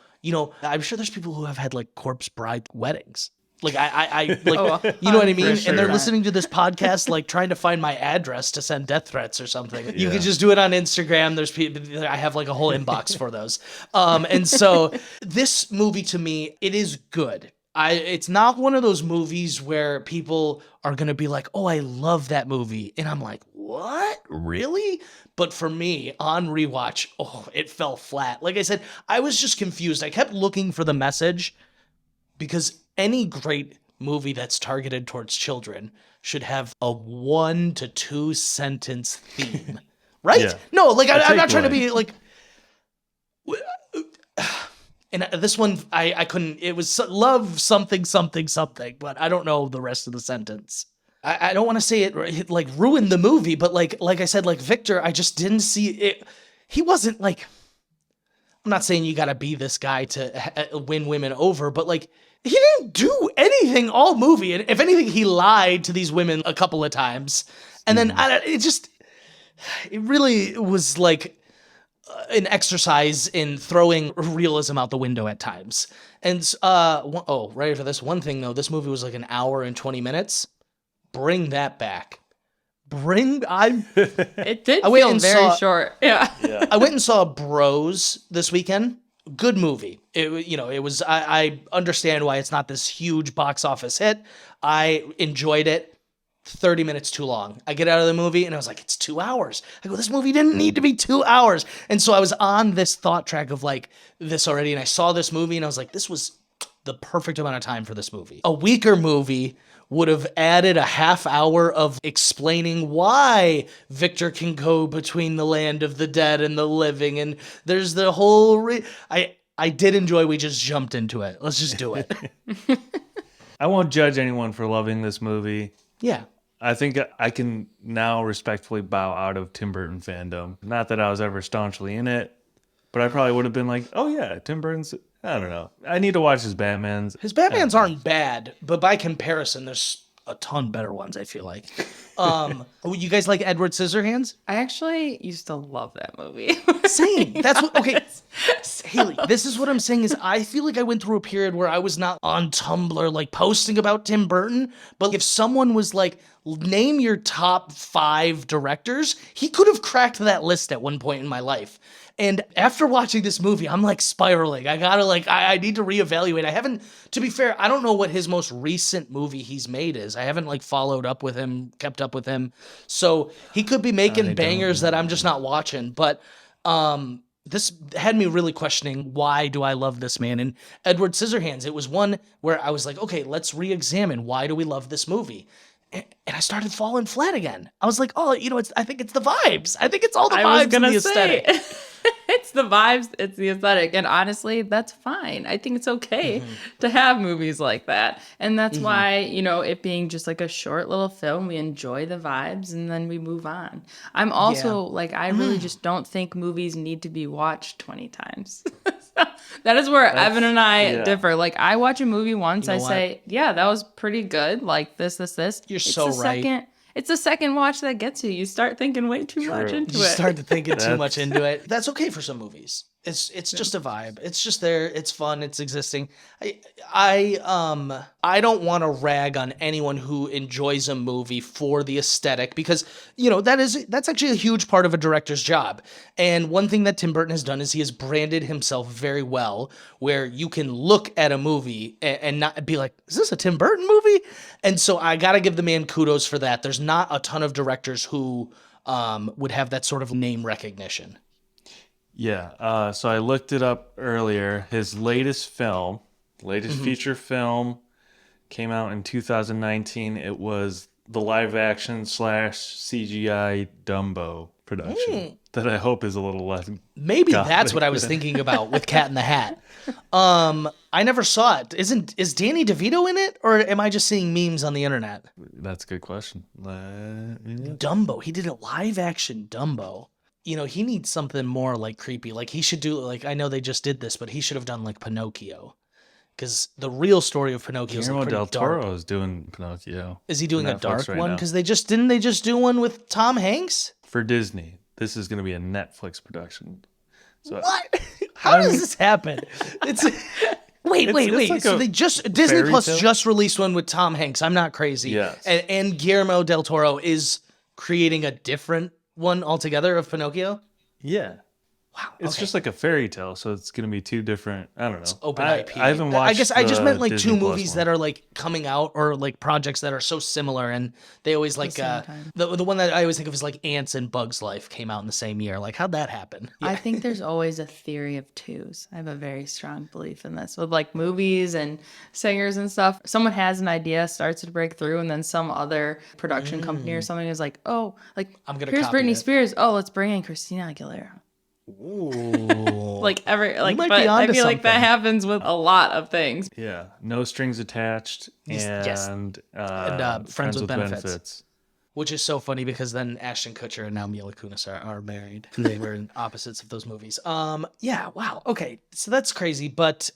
I'm sure there's people who have had like corpse bride weddings. Like I like, you know what I mean? sure. And they're listening to this podcast, like trying to find my address to send death threats or something. You can just do it on Instagram. There's people, I have like a whole inbox for those. And so this movie to me, it is good. It's not one of those movies where people are going to be like, oh, I love that movie. And I'm like, what? Really? But for me, on rewatch, it fell flat. Like I said, I was just confused. I kept looking for the message because any great movie that's targeted towards children should have a 1 to 2 sentence theme, right? Yeah. No, like I'm not trying to be like. And this one, I couldn't. It was love something something something, but I don't know the rest of the sentence. I don't want to say it like ruined the movie, but like I said, like Victor, I just didn't see it. He wasn't like. I'm not saying you got to be this guy to win women over, but like. He didn't do anything all movie. And if anything, he lied to these women a couple of times. And then it really was like an exercise in throwing realism out the window at times. And, right for this one thing though, this movie was like an hour and 20 minutes. Bring that back. It did feel very short. Yeah. I went and saw Bros this weekend. Good movie. It was. I understand why it's not this huge box office hit. I enjoyed it. 30 minutes too long. I get out of the movie and I was like, it's 2 hours. I go, this movie didn't need to be 2 hours. And so I was on this thought track of like this already. And I saw this movie and I was like, this was the perfect amount of time for this movie. A weaker movie would have added a half hour of explaining why Victor can go between the land of the dead and the living. And there's the whole... I did enjoy we just jumped into it. Let's just do it. I won't judge anyone for loving this movie. Yeah. I think I can now respectfully bow out of Tim Burton fandom. Not that I was ever staunchly in it, but I probably would have been like, oh yeah, Tim Burton's... I don't know. I need to watch his Batmans. His Batmans aren't bad, but by comparison, there's a ton better ones, I feel like. You guys like Edward Scissorhands? I actually used to love that movie. Same. That's what, okay. Haley, this is what I'm saying is I feel like I went through a period where I was not on Tumblr, like posting about Tim Burton, but if someone was like, name your top 5 directors, he could have cracked that list at one point in my life. And after watching this movie, I'm like spiraling. I gotta I need to reevaluate. I haven't, to be fair, I don't know what his most recent movie he's made is. I haven't followed up with him, kept up with him. So he could be making bangers that I'm just not watching. But this had me really questioning, why do I love this man? And Edward Scissorhands, it was one where I was like, okay, let's re-examine, why do we love this movie? And I started falling flat again. I was like, oh, I think it's the vibes. I think it's all the vibes and the aesthetic. It's the vibes, it's the aesthetic. And honestly, that's fine. I think it's okay to have movies like that. And that's why, it being just like a short little film, we enjoy the vibes and then we move on. I'm also I really just don't think movies need to be watched 20 times. That is where Evan and I differ. Like, I watch a movie once, I say, yeah, that was pretty good. Like, this. You're so right. It's the second watch that gets you. You start thinking way too much into it. You start thinking too much into it. That's okay for some movies. It's just a vibe. It's just there. It's fun. It's existing. I don't want to rag on anyone who enjoys a movie for the aesthetic, because that's actually a huge part of a director's job. And one thing that Tim Burton has done is he has branded himself very well, where you can look at a movie and not be like, is this a Tim Burton movie? And so I got to give the man kudos for that. There's not a ton of directors who would have that sort of name recognition. Yeah, so I looked it up earlier. His latest feature film came out in 2019. It was the live action / CGI Dumbo production that I hope is a little less Maybe gothic. That's what I was thinking about with Cat in the Hat. I never saw it. Is Danny DeVito in it, or am I just seeing memes on the internet? That's a good question. Dumbo. He did a live action Dumbo. He needs something more like creepy. Like, he should do, like, I know they just did this, but he should have done like Pinocchio. Because the real story of Pinocchio is Guillermo del Toro dark. is doing Pinocchio. Is he doing a dark right one? now. Because didn't they just do one with Tom Hanks? For Disney. This is going to be a Netflix production. So What? How does this happen? It's wait. like So a they Disney fairy Plus tale? just released one with Tom Hanks. I'm not crazy. Yes. And Guillermo del Toro is creating a different one altogether of Pinocchio. yeah. Wow. It's just like a fairy tale, so it's going to be two different, I don't know. Open IP. I haven't watched I guess I just meant like Disney two Plus movies one. that are like coming out, or like projects that are so similar, and they always like same time. the one that I always think of is like Ants and Bugs Life came out in the same year. Like, how'd that happen? I think there's always a theory of twos. I have a very strong belief in this with like movies and singers and stuff. Someone has an idea, starts to break through, and then some other production company or something is like, oh, like, I'm gonna here's copy Britney it. Spears. Oh, let's bring in Christina Aguilera. Ooh. Like might but be I onto feel like that something. happens with a lot of things. Yeah, no strings attached, Yes. and Friends with Benefits. Which is so funny because then Ashton Kutcher and now Mila Kunis are married. They were in opposites of those movies. Yeah, wow. Okay, so that's crazy. But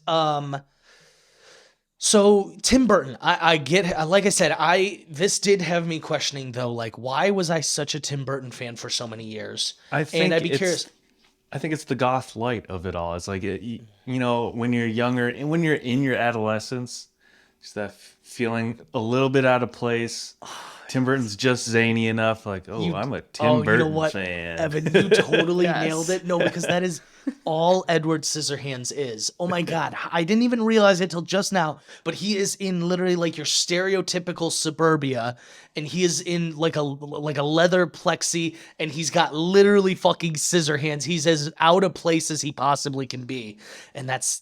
so Tim Burton, I get, like I said, this did have me questioning though, like, why was I such a Tim Burton fan for so many years? I think and I'd be curious. I think it's the goth light of it all. It's like, when you're younger and when you're in your adolescence, just that feeling a little bit out of place. Tim Burton's just zany enough. Like, I'm a Tim Burton fan. Evan, you totally Yes. nailed it. No, because that is all Edward Scissorhands is. Oh my God. I didn't even realize it till just now, but he is in literally like your stereotypical suburbia, and he is in like a leather plexi, and he's got literally fucking scissor hands. He's as out of place as he possibly can be. And that's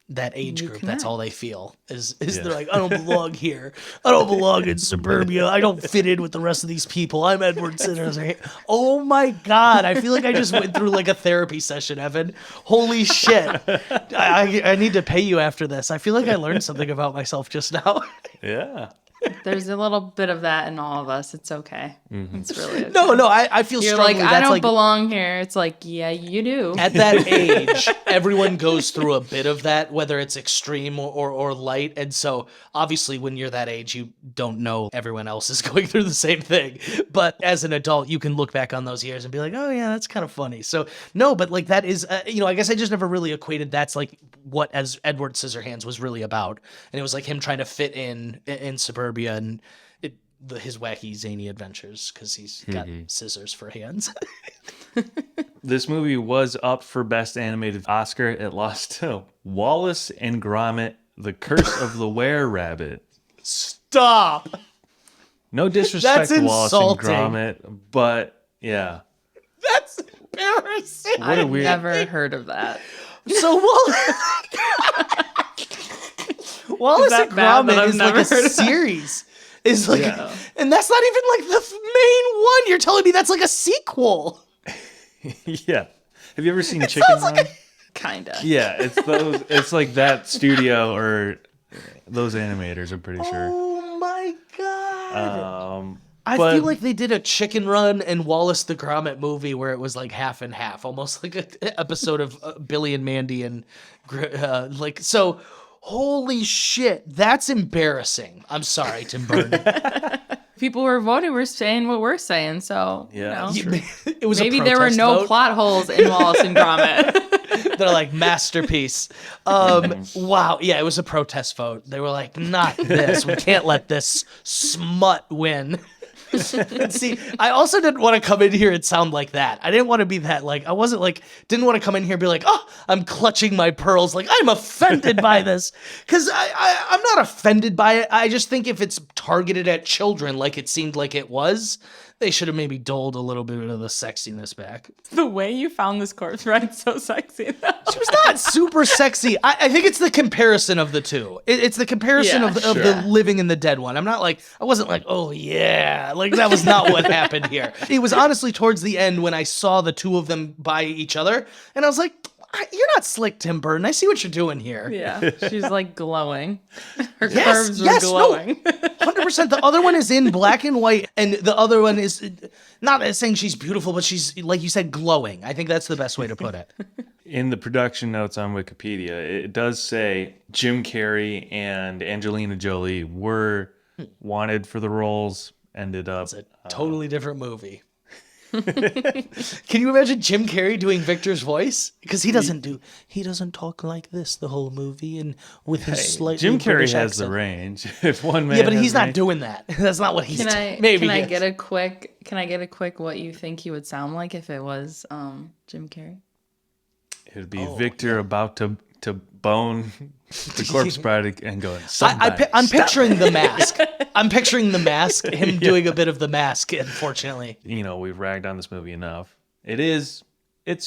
that age group. That's all they feel is they're like, I don't belong here. I don't belong in suburbia. I don't fit in with the rest of these people. I'm Edward Scissorhands. Oh my God. I feel like I just went through like a therapy session, Evan. Holy shit. I need to pay you after this. I feel like I learned something about myself just now. Yeah. There's a little bit of that in all of us. It's okay. It's really okay. No, I feel You're strongly like, I that's don't like belong here. It's like, yeah, you do. at that age, everyone goes through a bit of that, whether it's extreme or light. And so obviously when you're that age, you don't know everyone else is going through the same thing. But as an adult, you can look back on those years and be like, oh yeah, that's kind of funny. So no, but like that is, I guess I just never really equated that's like what as Edward Scissorhands was really about. And it was like him trying to fit in suburbia and his wacky zany adventures because he's got scissors for hands. This movie was up for Best Animated Oscar. It lost to Wallace and Gromit: The Curse of the Were-Rabbit. Stop. No disrespect That's to Wallace and insulting. Gromit, but yeah. embarrassing. What a I've weird. never heard of that. So Wallace that and bad that Gromit I've is like never a heard of that? series. Is like, Yeah. and that's not even like the main one. You're telling me that's like a sequel. Yeah. Have you ever seen Chicken Run? Kinda. Yeah, it's those. It's like that studio or those animators. I'm pretty sure. Oh my god. I But feel like they did a Chicken Run and Wallace the Gromit movie where it was like half and half, almost like an episode of Billy and Mandy and like so. Holy shit, that's embarrassing. I'm sorry, Tim Burton. People were voting. We're saying what we're saying. So Yeah, you know. that's true. It was Maybe a there were protest no vote. plot holes in Wallace and Gromit. They're like masterpiece. Wow, yeah, it was a protest vote. They were like, not this. We can't let this smut win. See, I also didn't want to come in here and sound like that. I didn't want to be that like I wasn't like didn't want to come in here and be like, oh, I'm clutching my pearls, like I'm offended by this. Because I'm not offended by it. I just think if it's targeted at children like it seemed like it was, they should have maybe doled a little bit of the sexiness back. The way you found this corpse ride so sexy, though. She was not super sexy. I think it's the comparison of the two. It's the comparison Yeah, of sure. the living and the dead one. I wasn't like, oh yeah. Like that was not what happened here. It was honestly towards the end when I saw the two of them by each other. And I was like, you're not slick, Tim Burton. I see what you're doing here. Yeah, she's like glowing. Her Yes, curves were yes, glowing. no, 100%. The other one is in black and white, and the other one is not saying she's beautiful, but she's, like you said, glowing. I think that's the best way to put it. In the production notes on Wikipedia, it does say Jim Carrey and Angelina Jolie were wanted for the roles. Ended up It's a totally different movie. Can you imagine Jim Carrey doing Victor's voice? Because he doesn't talk like this the whole movie, and with his slightly Jim Carrey British has accent. the range. If one man, Yeah, but has he's not range- doing that. That's not what he's Can I doing. Maybe can I he is. get a quick what you think he would sound like if it was Jim Carrey? It would be Victor about to bone the corpse bride and going. I'm picturing the mask. I'm picturing the mask. Him doing a bit of the mask. Unfortunately, You know, we've ragged on this movie enough. It's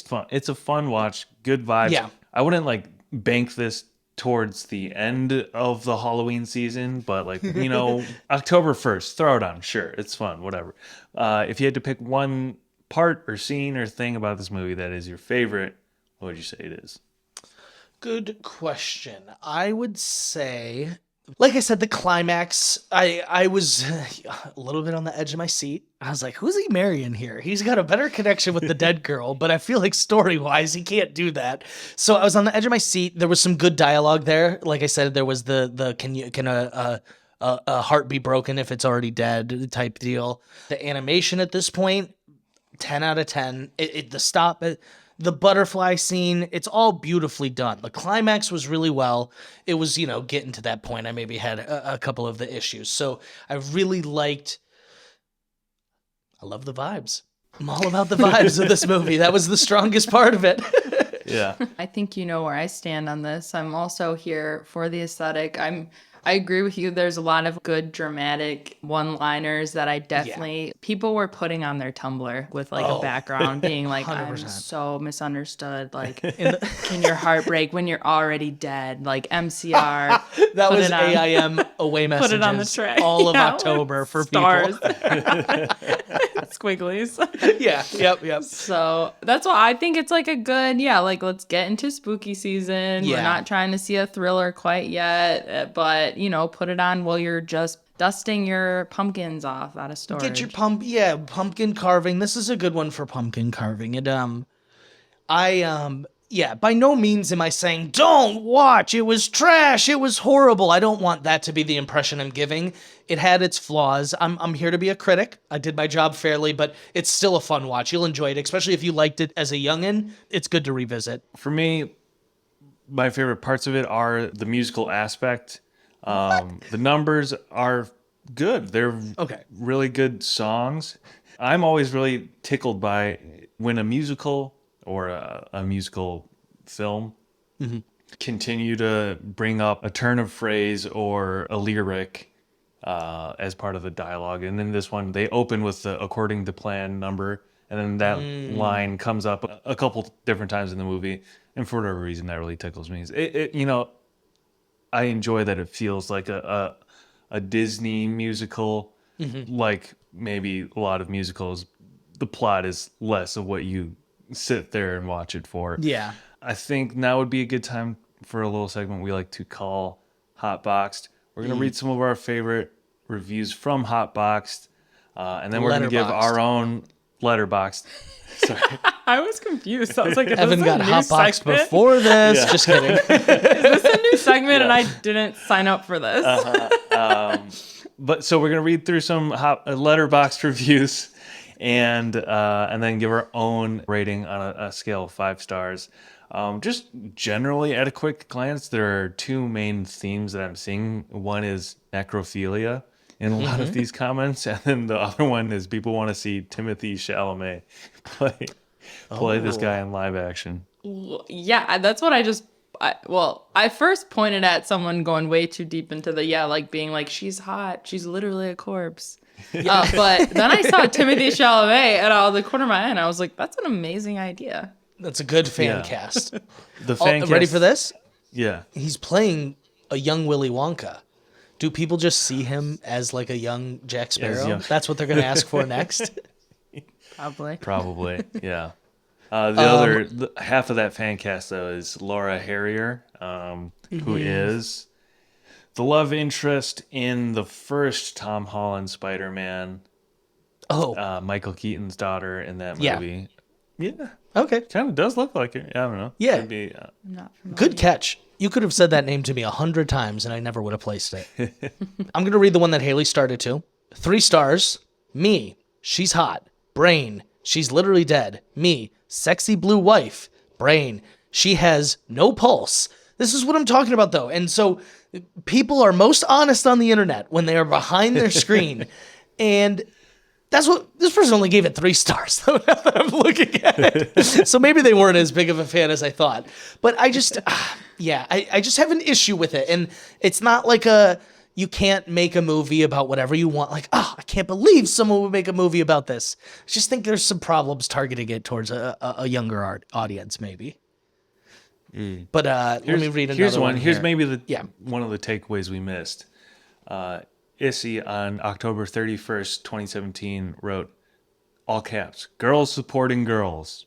fun. It's a fun watch. Good vibes. Yeah. I wouldn't like bank this towards the end of the Halloween season, but like, you know, October 1st, throw it on. Sure. It's fun. Whatever. If you had to pick one part or scene or thing about this movie that is your favorite, what would you say it is? good question. I would say, like I said, the climax. I was a little bit on the edge of my seat. I was like, who's he marrying here? He's got a better connection with the dead girl, but I feel like story-wise, he can't do that. So I was on the edge of my seat. There was some good dialogue there. Like I said, there was the can a heart be broken if it's already dead type deal. The animation at this point, 10 out of 10. The butterfly scene, it's all beautifully done. The climax was really well. It was, getting to that point. I maybe had a couple of the issues. So I really I love the vibes. I'm all about the vibes of this movie. That was the strongest part of it. Yeah. I think you know where I stand on this. I'm also here for the aesthetic. I agree with you. There's a lot of good dramatic one-liners that I definitely people were putting on their Tumblr with like a background being like, I'm 100%. so misunderstood. Like, can your heart break when you're already dead? Like MCR. That Put was it on. AIM away messages Put it on the tray. all of Yeah, October for stars. people. Squigglies. Yeah, yep. So that's why I think it's like a good, let's get into spooky season. Yeah. We're not trying to see a thriller quite yet, but, put it on while you're just dusting your pumpkins off out of storage. Get your pumpkin carving. This is a good one for pumpkin carving. And by no means am I saying don't watch. It was trash. It was horrible. I don't want that to be the impression I'm giving. It had its flaws. I'm here to be a critic. I did my job fairly, but it's still a fun watch. You'll enjoy it, especially if you liked it as a youngin'. It's good to revisit. For me, my favorite parts of it are the musical aspect. The numbers are good. They're really good songs. I'm always really tickled by when a musical or a musical film continue to bring up a turn of phrase or a lyric as part of the dialogue. And then this one, they open with the according to plan number, And then that line comes up a couple different times in the movie, and for whatever reason, that really tickles me. I enjoy that it feels like a Disney musical, like maybe a lot of musicals. The plot is less of what you sit there and watch it for. Yeah. I think now would be a good time for a little segment we like to call Hotboxed. We're going to read some of our favorite reviews from Hotboxed, and then we're going to give Letterboxd. our own Letterboxd. Sorry. I was confused. I was like, is Evan this got a new hotboxed segment? before this. Yeah. Just kidding. Is this a new segment and I didn't sign up for this? But so we're going to read through some Letterboxd reviews and then give our own rating on a scale of 5 stars. Just generally at a quick glance, there are 2 main themes that I'm seeing. One is necrophilia in a lot of these comments, and then the other one is people want to see Timothée Chalamet play this guy in live action. Yeah, that's what I first pointed at someone going way too deep into being like, she's hot. She's literally a corpse. But then I saw Timothée Chalamet and out of the corner of my eye, and I was like, that's an amazing idea. That's a good fan Yeah. cast. The fan Ready cast- for this? Yeah. He's playing a young Willy Wonka. Do people just see him as like a young Jack Sparrow? young. That's what they're going to ask for next? Probably. Yeah. The half of that fan cast, though, is Laura Harrier, who is the love interest in the first Tom Holland Spider-Man, Oh, Michael Keaton's daughter in that Yeah. movie. Yeah. okay. Kind of does look like it. I don't know. Yeah. Could be, Not familiar. Good catch. You could have said that name to me 100 times and I never would have placed it. I'm going to read the one that Haley started to. 3 stars. Me. She's hot. Brain. She's literally dead. Me. Sexy blue wife. Brain. She has no pulse. This is what I'm talking about, though. And so people are most honest on the internet when they are behind their screen. And that's what this person only gave it 3 stars, though, now that I'm looking at it. So maybe they weren't as big of a fan as I thought. But I just, I just have an issue with it. And it's not like you can't make a movie about whatever you want. Like, I can't believe someone would make a movie about this. I just think there's some problems targeting it towards a younger audience, maybe. But let me read another Here's one. one. Here's here. maybe Yeah. one of the takeaways we missed. Issy on October 31st, 2017 wrote, all caps, girls supporting girls.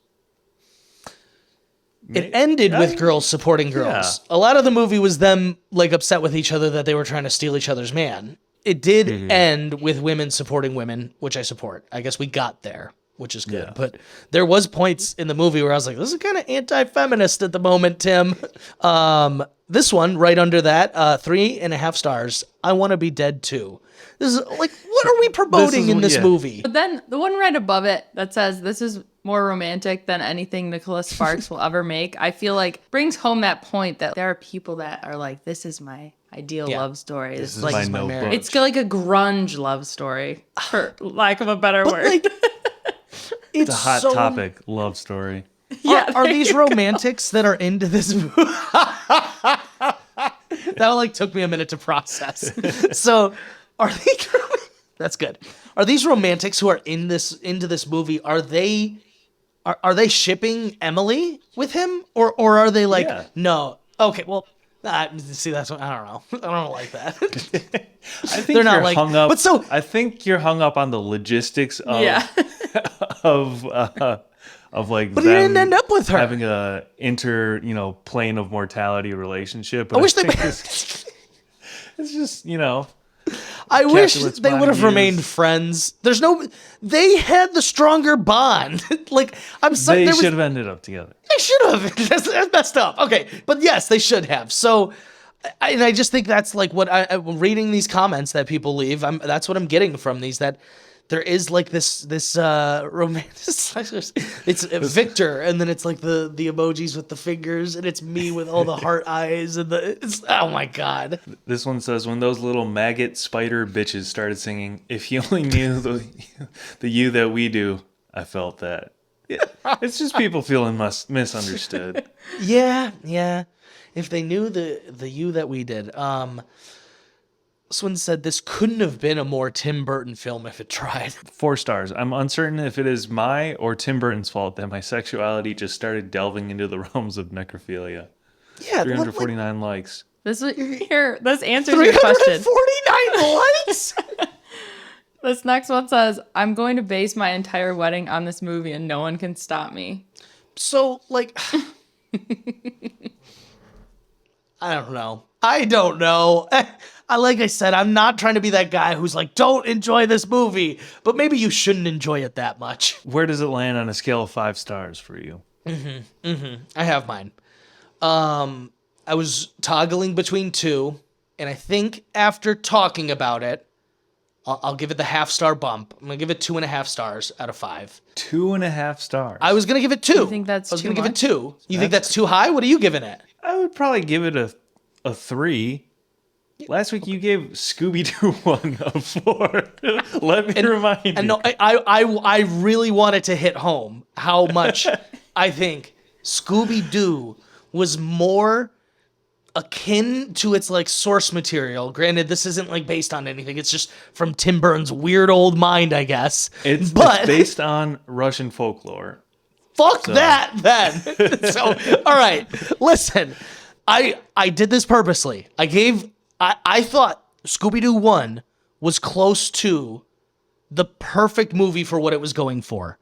It ended with girls supporting girls. A lot of the movie was them like upset with each other that they were trying to steal each other's man. It did end with women supporting women, which I support. I guess we got there, which is good. Yeah. But there was points in the movie where I was like, this is kind of anti-feminist at the moment, Tim. This one, right under that, 3.5 stars. I Want to Be Dead Too. This is like, what are we promoting in this movie? But then the one right above it that says this is more romantic than anything Nicholas Sparks will ever make, I feel like brings home that point that there are people that are like, this is my ideal love story. This is like, my my notebook. marriage. it's like a grunge love story, for lack of a better word. Like, It's a hot topic, love story. Are these romantics that are into this movie? That like took me a minute to process. So, are they? That's good. Are these romantics who are into this movie? Are they shipping Emily with him, or are they like no? Okay, well, see, that's what I don't know. I don't like that. I think They're not you're like- hung up. but so- I think you're hung up on the logistics of of like. But he didn't end up with her. having a plane of mortality relationship. I wish they. It's just I wish Capulet's they would have Montagues. remained friends. They had the stronger bond. Like, I'm sorry. they should have ended up together. They should have. That's messed up. Okay, but yes, they should have. So, I just think that's like what I'm reading these comments that people leave. That's what I'm getting from these. That there is like this romantic. It's Victor, and then it's like the emojis with the fingers, and it's me with all the heart eyes, and oh my god. This one says, when those little maggot spider bitches started singing, if you only knew the you that we do, I felt that. It's just people feeling misunderstood. Yeah. If they knew the you that we did. Swin said this couldn't have been a more Tim Burton film if it tried. 4 stars. I'm uncertain if it is my or Tim Burton's fault that my sexuality just started delving into the realms of necrophilia. Yeah, 349 likes. This answers your question. 349 likes? This next one says, I'm going to base my entire wedding on this movie and no one can stop me. So, like, I don't know. Like I said, I'm not trying to be that guy who's like, don't enjoy this movie, but maybe you shouldn't enjoy it that much. Where does it land on a scale of 5 stars for you? I have mine. I was toggling between 2, and I think after talking about it, I'll give it the half-star bump. I'm going to give it 2.5 stars out of 5. 2.5 stars. I was going to give it 2. You think that's I was too going to give it much? 2. You think that's too high? What are you giving it? I would probably give it a 3. Last week you gave Scooby-Doo 1 a 4. Let me remind you. And no, I really wanted to hit home how much I think Scooby-Doo was more akin to its like source material. Granted, this isn't like based on anything. It's just from Tim Burton's weird old mind, I guess. It's based on Russian folklore. Fuck that then. So, all right, listen. I did this purposely. I thought Scooby-Doo 1 was close to the perfect movie for what it was going for.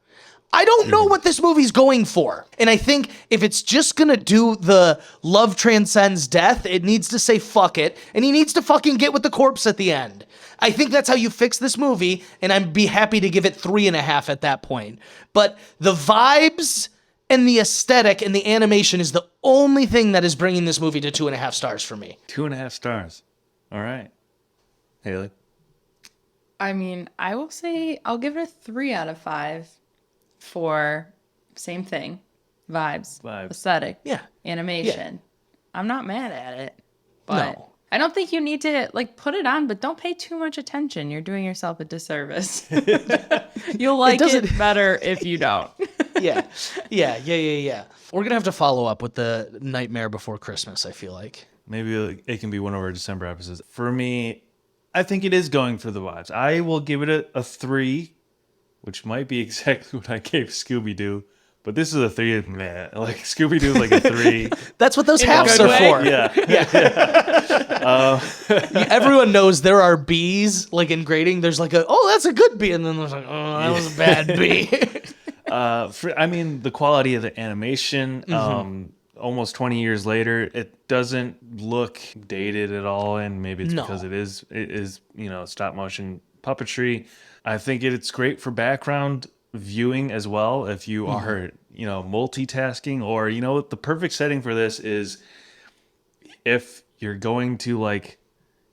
I don't know what this movie's going for. And I think if it's just gonna do the love transcends death, it needs to say fuck it, and he needs to fucking get with the corpse at the end. I think that's how you fix this movie, and I'd be happy to give it 3.5 at that point. But the vibes and the aesthetic and the animation is the only thing that is bringing this movie to 2.5 stars for me. 2.5 stars. All right. Haley? I mean, I will say I'll give it a 3 out of 5 for same thing. Vibes. Aesthetic. Yeah. Animation. I'm not mad at it. But No. I don't think you need to like put it on, but don't pay too much attention. You're doing yourself a disservice. You'll like it better if you don't. Yeah. We're gonna have to follow up with the Nightmare Before Christmas, I feel like. Maybe it can be one of our December episodes. For me, I think it is going for the vibes. I will give it a 3, which might be exactly what I gave Scooby-Doo. But this is a 3. Man, like Scooby-Doo is like a 3. That's what those halves good are way. for. Everyone knows there are B's, like in grading, there's like that's a good B, and then there's like, oh, that was a bad B. I mean, the quality of the animation, almost 20 years later, it doesn't look dated at all, and maybe it's because it is stop motion puppetry. I think it's great for background viewing as well if you are multitasking, or the perfect setting for this is if you're going to like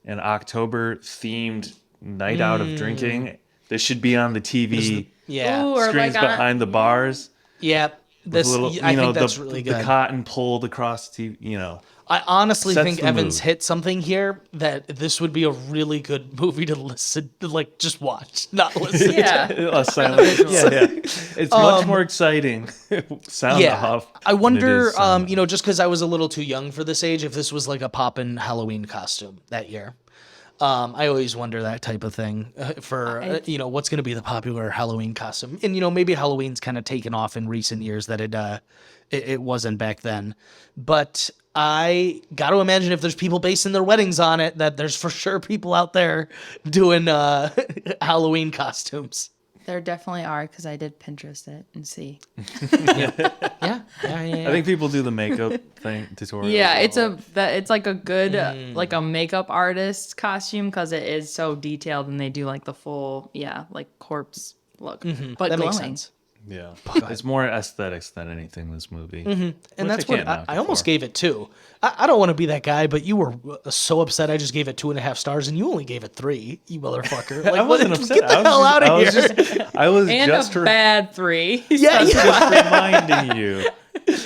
an October themed night out of drinking. This should be on the TV. Yeah. Ooh, or Screens like behind the bars. Yeah. I think that's really good. The cotton pulled across TV, I honestly sets think the Evans mood. hit something here that this would be a really good movie to listen, like just watch, not listen. Yeah. A silent yeah. It's much more exciting. Sound off. I than it wonder, is sound on. just because I was a little too young for this age, if this was like a poppin' Halloween costume that year. I always wonder that type of thing for, what's going to be the popular Halloween costume. And, maybe Halloween's kind of taken off in recent years that it wasn't back then. But I got to imagine if there's people basing their weddings on it, that there's for sure people out there doing Halloween costumes. There definitely are, because I did Pinterest it and see. Yeah. I think people do the makeup thing tutorial. Yeah, it's like a good like a makeup artist costume, because it is so detailed, and they do like the full like corpse look, but That glowing. makes sense. Yeah, it's more aesthetics than anything. This movie, And that's what I almost gave it 2. I don't want to be that guy, but you were so upset I just gave it 2.5 stars, and you only gave it 3, you motherfucker. Like, I wasn't upset. Get the hell out of here. I was And just a bad 3. Yeah. reminding you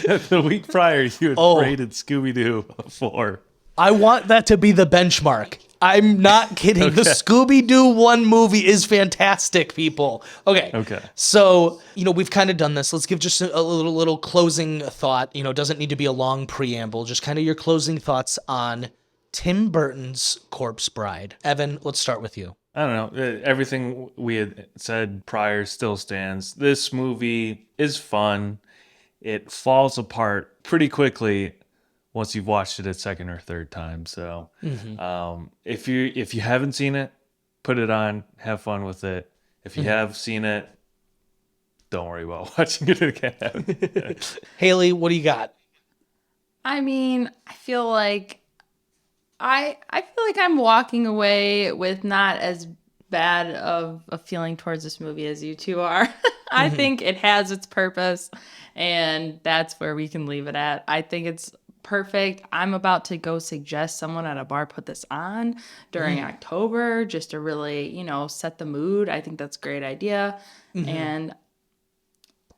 that the week prior you had rated Scooby-Doo a 4. I want that to be the benchmark. I'm not kidding. The Scooby-Doo 1 movie is fantastic, people. Okay. So, we've kind of done this. Let's give just a little closing thought. Doesn't need to be a long preamble. Just kind of your closing thoughts on Tim Burton's Corpse Bride. Evan, let's start with you. I don't know. Everything we had said prior still stands. This movie is fun. It falls apart pretty quickly once you've watched it a second or third time. So if you haven't seen it, put it on, have fun with it. If you have seen it, don't worry about watching it again. Haley, what do you got? I mean, I feel like I'm walking away with not as bad of a feeling towards this movie as you two are. I think it has its purpose, and that's where we can leave it at. I think it's perfect. I'm about to go suggest someone at a bar put this on during October just to really, set the mood. I think that's a great idea. And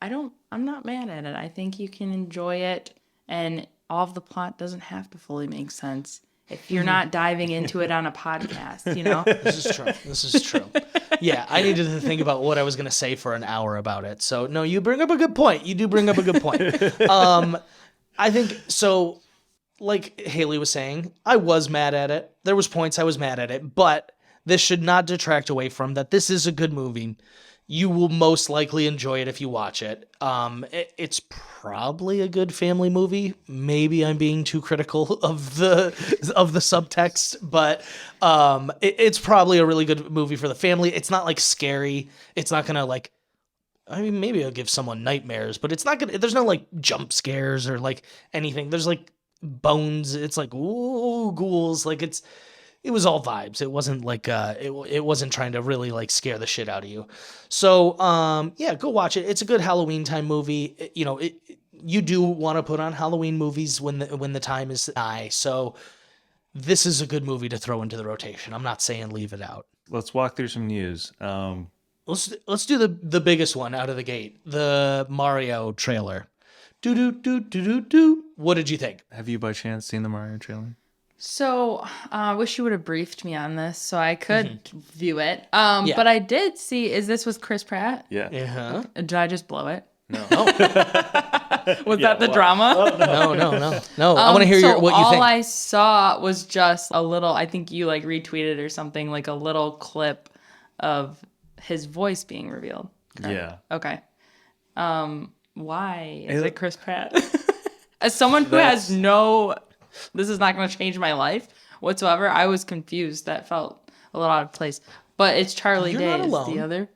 I'm not mad at it. I think you can enjoy it, and all of the plot doesn't have to fully make sense if you're not diving into it on a podcast, This is true. Yeah, I needed to think about what I was going to say for an hour about it. So, no, you bring up a good point. You do bring up a good point. I think, so, like Haley was saying, I was mad at it. There was points I was mad at it, but this should not detract away from that this is a good movie. You will most likely enjoy it if you watch it. It's probably a good family movie. Maybe I'm being too critical of the subtext, but it's probably a really good movie for the family. It's not like scary. It's not gonna like. I mean, maybe it'll give someone nightmares, but it's not gonna. There's no like jump scares or like anything. There's like bones. It's like ooh ghouls. Like it was all vibes. It wasn't like it wasn't trying to really like scare the shit out of you. So yeah, go watch it. It's a good Halloween time movie. You do want to put on Halloween movies when the time is nigh. So this is a good movie to throw into the rotation. I'm not saying leave it out. Let's walk through some news. Let's do the biggest one out of the gate. The Mario trailer. Do. What did you think? Have you by chance seen the Mario trailer? So I wish you would have briefed me on this so I could view it. But I did see, is this with Chris Pratt? Yeah. Uh-huh. Did I just blow it? No. Was that the drama? No. I want to hear what you think. All I saw was just a little, I think you like retweeted or something, like a little clip of his voice being revealed. Correct? Yeah. Okay. Why is it Chris Pratt? As someone who has this is not going to change my life whatsoever, I was confused. That felt a little out of place. But it's Charlie You're Day not is alone. the other.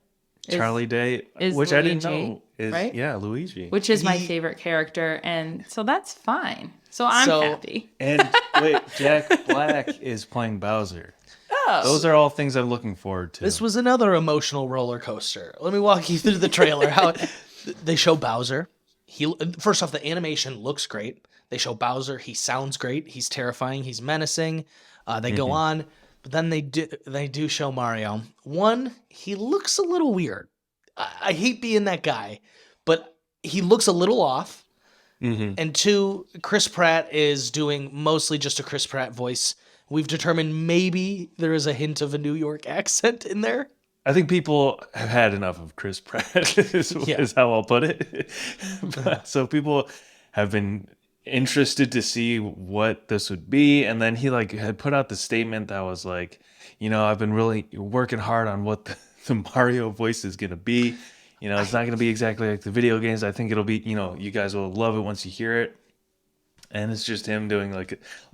Charlie Day, is which I didn't Luigi, know is right? Yeah, Luigi. Which is my favorite character, and so that's fine. So I'm happy. And wait, Jack Black is playing Bowser. Oh. Those are all things I'm looking forward to. This was another emotional roller coaster. Let me walk you through the trailer. How they show Bowser. First off, the animation looks great. They show Bowser. He sounds great. He's terrifying. He's menacing. They go on, but then they do show Mario. One, he looks a little weird. I hate being that guy, but he looks a little off. And two, Chris Pratt is doing mostly just a Chris Pratt voice. We've determined maybe there is a hint of a New York accent in there. I think people have had enough of Chris Pratt, is how I'll put it. So people have been interested to see what this would be, and then he like had put out the statement that was like, I've been really working hard on what the Mario voice is going to be. It's not going to be exactly like the video games. I think it'll be, you guys will love it once you hear it. And it's just him doing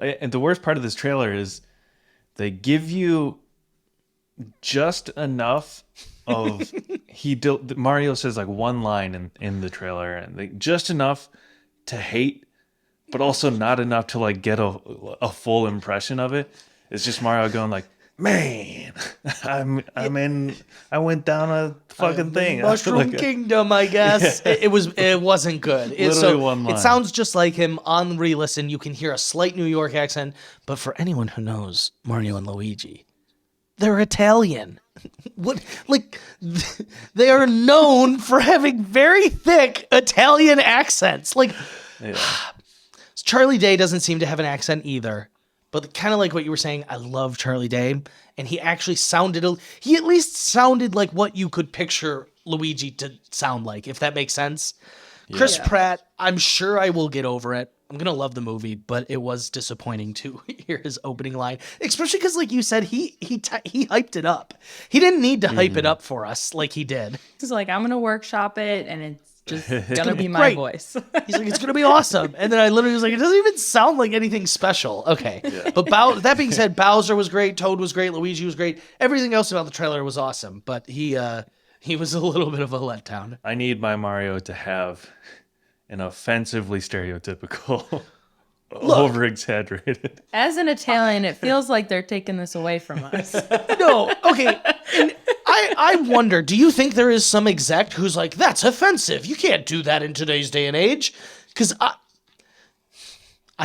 and the worst part of this trailer is they give you just enough of Mario says like one line in the trailer, and just enough to hate, but also not enough to like get a full impression of it. It's just Mario going like, man, I went down a fucking thing. Mushroom Kingdom, I guess. Yeah. It wasn't good. Literally one line. It sounds just like him on re-listen. You can hear a slight New York accent, but for anyone who knows Mario and Luigi, they're Italian. They are known for having very thick Italian accents. Charlie Day doesn't seem to have an accent either. But kind of like what you were saying, I love Charlie Day, and he actually he at least sounded like what you could picture Luigi to sound like, if that makes sense. Yeah. Chris Pratt, I'm sure I will get over it. I'm gonna love the movie, but it was disappointing to hear his opening line, especially because, like you said, he hyped it up. He didn't need to hype it up for us like he did. He's like, I'm gonna workshop it, and it's just gonna be my great. voice. He's like, it's gonna be awesome, and then I literally was like, it doesn't even sound like anything special. Okay, but that being said, Bowser was great, Toad was great, Luigi was great. Everything else about the trailer was awesome, but he was a little bit of a letdown. I need my Mario to have an offensively stereotypical, over-exaggerated. As an Italian, it feels like they're taking this away from us. No, okay. And I wonder, do you think there is some exec who's like, that's offensive. You can't do that in today's day and age? Because I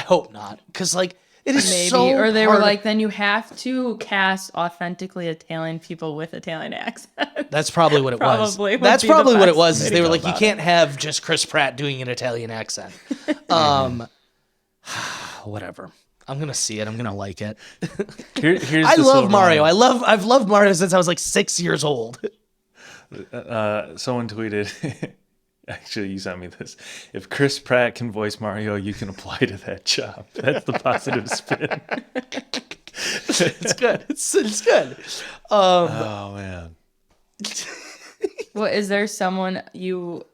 hope not. Because, like, it is Maybe. so Or they hard. were like, then you have to cast authentically Italian people with Italian accents. That's probably what it was. Probably would That's be the probably what it best was. way Is to they were go like, you about can't have just Chris Pratt doing an Italian accent. Whatever. I'm gonna see it. I'm gonna like it. Here's I the love silver Mario. lining. I've loved Mario since I was like 6 years old. Someone tweeted, actually, you sent me this. If Chris Pratt can voice Mario, you can apply to that job. That's the positive spin. It's good. It's good. Oh, man. Well, is there someone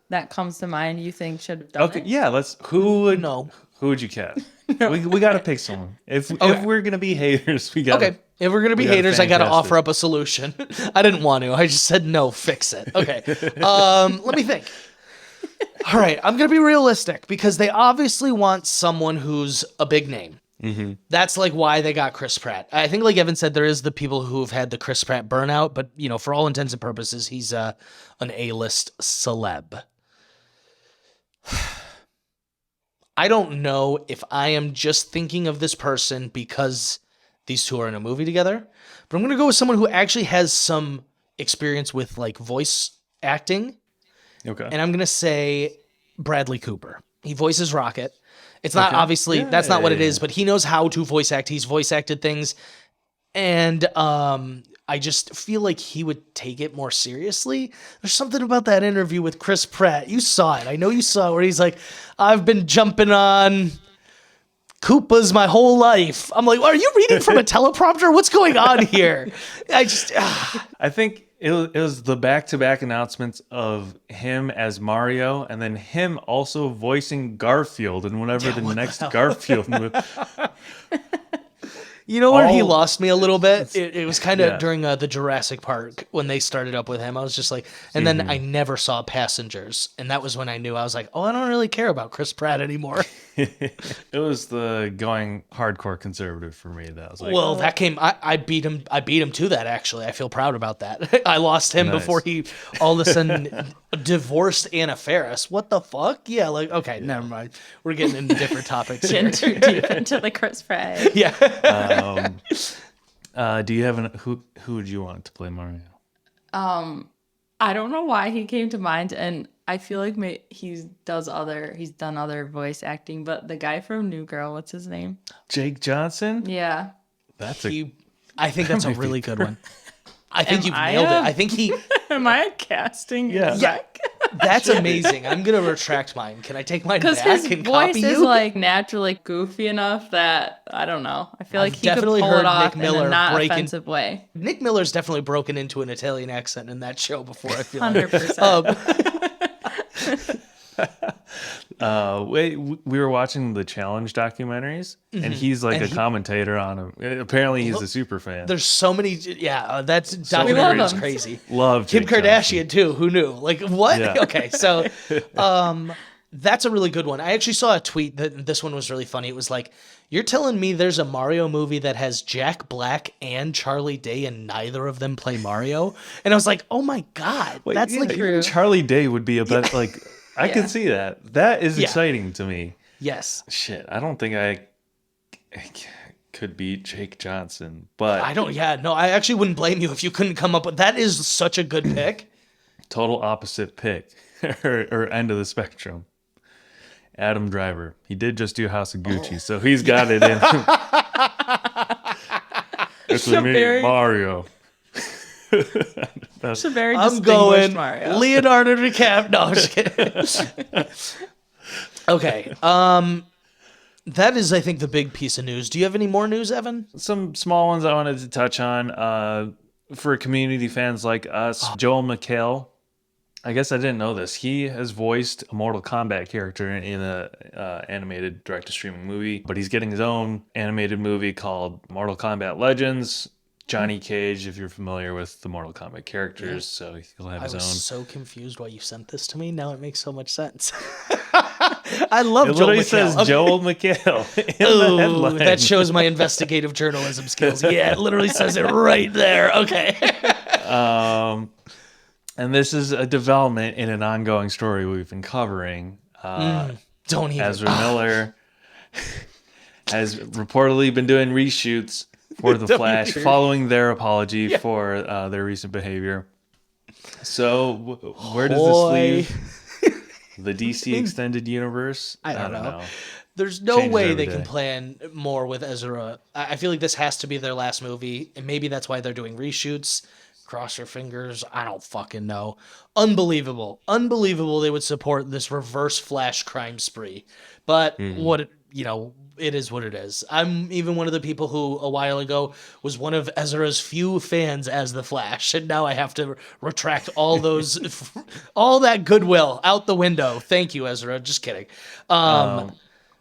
that comes to mind you think should have done Okay, it? yeah, who would you cast? We got to pick someone. If we're going to be haters, we got to. Okay. If we're gonna be gotta haters, I gotta fantastic. offer up a solution. I didn't want to. I just said no. Fix it. Okay. Let me think. All right. I'm gonna be realistic because they obviously want someone who's a big name. Mm-hmm. That's like why they got Chris Pratt. I think, like Evan said, there is the people who've had the Chris Pratt burnout, but for all intents and purposes, he's an A-list celeb. I don't know if I am just thinking of this person because these two are in a movie together, but I'm going to go with someone who actually has some experience with like voice acting. Okay. And I'm going to say Bradley Cooper. He voices Rocket. It's not Okay. obviously, that's not what it is, Yeah. but he knows how to voice act. He's voice acted things. And I just feel like he would take it more seriously. There's something about that interview with Chris Pratt. You saw it. I know you saw it, where he's like, I've been jumping on Koopas my whole life. I'm like, are you reading from a teleprompter? What's going on here? I think it was the back-to-back announcements of him as Mario and then him also voicing Garfield and whenever the next Garfield movie. You know where he All- lost me a little bit? It was kind of Yeah. during the Jurassic Park when they started up with him. I was just like, and then I never saw Passengers. And that was when I knew I was like, oh, I don't really care about Chris Pratt anymore. It was the going hardcore conservative for me. That was like, Well, that came. I beat him. I beat him to that. Actually, I feel proud about that. I lost him Nice. before he all of a sudden divorced Anna Faris. What the fuck? Yeah, like okay, never mind. We're getting into different topics here. Getting too deep into the Chris Pratt. Yeah. do you have who would you want to play Mario? I don't know why he came to mind, and I feel like he's done other voice acting, but the guy from New Girl, what's his name? Jake Johnson? Yeah. That's I think that's a really good one. I think Am you've I nailed it. a- I think he. Am I casting? Yeah. Zach? That's amazing. I'm gonna retract mine. Can I take mine Because back his and voice copy is you? like naturally goofy enough that I don't know. I feel I've like he could definitely pull heard it off Nick Miller in a not break in- offensive way. Nick Miller's definitely broken into an Italian accent in that show before. I feel like. 100%. we were watching the challenge documentaries, and he's like And a commentator on them. Apparently, he's a super fan. There's so many. Yeah, that's We love documentary is him. crazy. Love Kim Jake Kardashian too. Who knew? Like what? Yeah. Okay, so that's a really good one. I actually saw a tweet that this one was really funny. It was like, "You're telling me there's a Mario movie that has Jack Black and Charlie Day, and neither of them play Mario?" And I was like, "Oh my god, Wait, that's yeah, like even Charlie Day would be a better like. I Yeah. can see that. That is Yeah. exciting to me. yes." Shit, I don't think I could beat Jake Johnson, but I don't. Yeah, no, I actually wouldn't blame you if you couldn't come up with that. Is such a good pick. total opposite pick or end of the spectrum. Adam Driver. He did just do House of Gucci, so he's got it in him. It's me, very- Mario. It's a very I'm distinguished going Mario. Leonardo DiCaprio. No, I'm just kidding. Okay. That is, I think, the big piece of news. Do you have any more news, Evan? Some small ones I wanted to touch on. For community fans like us, Joel McHale. I guess I didn't know this. He has voiced a Mortal Kombat character in a animated direct-to-streaming movie, but he's getting his own animated movie called Mortal Kombat Legends. Johnny Cage, if you're familiar with the Mortal Kombat characters, so he'll have his I own. was so confused why you sent this to me. Now it makes so much sense. I love It Joel literally McHale. says Okay. Joel McHale in the Ooh, headline. that shows my investigative journalism skills. Yeah, it literally says it right there. Okay. And this is a development in an ongoing story we've been covering. Don't even. Ezra Miller has reportedly been doing reshoots for The Flash following their apology for their recent behavior. So where does this leave the DC Extended Universe? I don't know. There's no Changes way every they can day. plan more with Ezra. I feel like this has to be their last movie, and maybe that's why they're doing reshoots. Cross your fingers. I don't fucking know. Unbelievable. Unbelievable they would support this reverse Flash crime spree. But it is what it is. I'm even one of the people who a while ago was one of Ezra's few fans as the Flash, and now I have to retract all those, all that goodwill out the window. Thank you, Ezra. Just kidding. And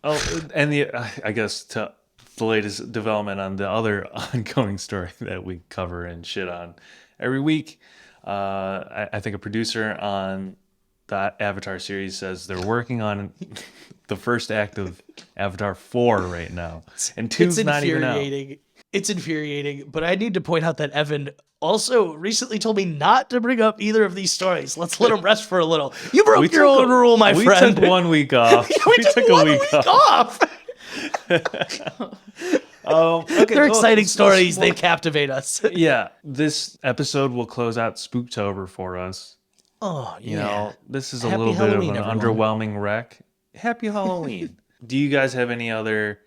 I guess to the latest development on the other ongoing story that we cover and shit on every week. I think a producer on that Avatar series says they're working on the first act of Avatar 4 right now. And 2's not even out. It's infuriating, but I need to point out that Evan also recently told me not to bring up either of these stories. Let's let them rest for a little. You broke your own rule, my friend. We took 1 week off. we took a week off. Okay, They're exciting stories. They captivate us. Yeah, this episode will close out Spooktober for us. Oh, You know, this is a Happy little Halloween, bit of an everyone. underwhelming wreck. Happy Halloween. Do you guys have any other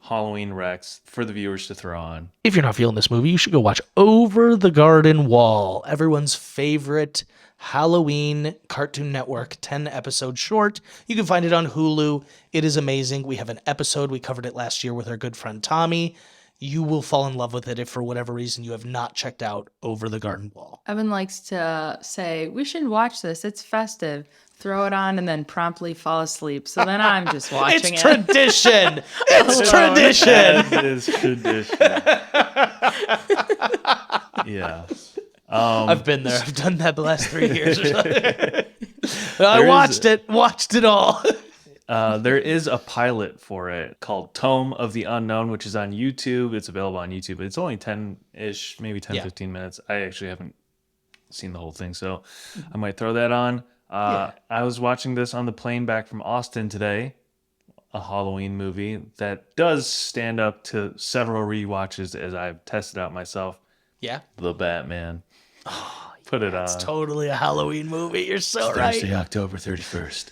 Halloween wrecks for the viewers to throw on? If you're not feeling this movie, you should go watch Over the Garden Wall, everyone's favorite Halloween Cartoon Network 10-episode short. You can find it on Hulu. It is amazing. We have an episode. We covered it last year with our good friend Tommy. You will fall in love with it if for whatever reason you have not checked out Over the Garden Wall. Evan likes to say, we should watch this. It's festive. Throw it on and then promptly fall asleep. So then I'm just watching It's it. tradition. It's tradition. That is tradition. Yeah. I've been there. I've done that the last 3 years or so. I There watched it all. There is a pilot for it called Tome of the Unknown, which is on YouTube. It's available on YouTube. It's only 10-ish, maybe 10, 15 minutes. I actually haven't seen the whole thing, so I might throw that on. I was watching this on the plane back from Austin today, a Halloween movie that does stand up to several rewatches as I've tested out myself. Yeah. The Batman. Put it on. It's totally a Halloween movie. You're so right. Thursday, October 31st.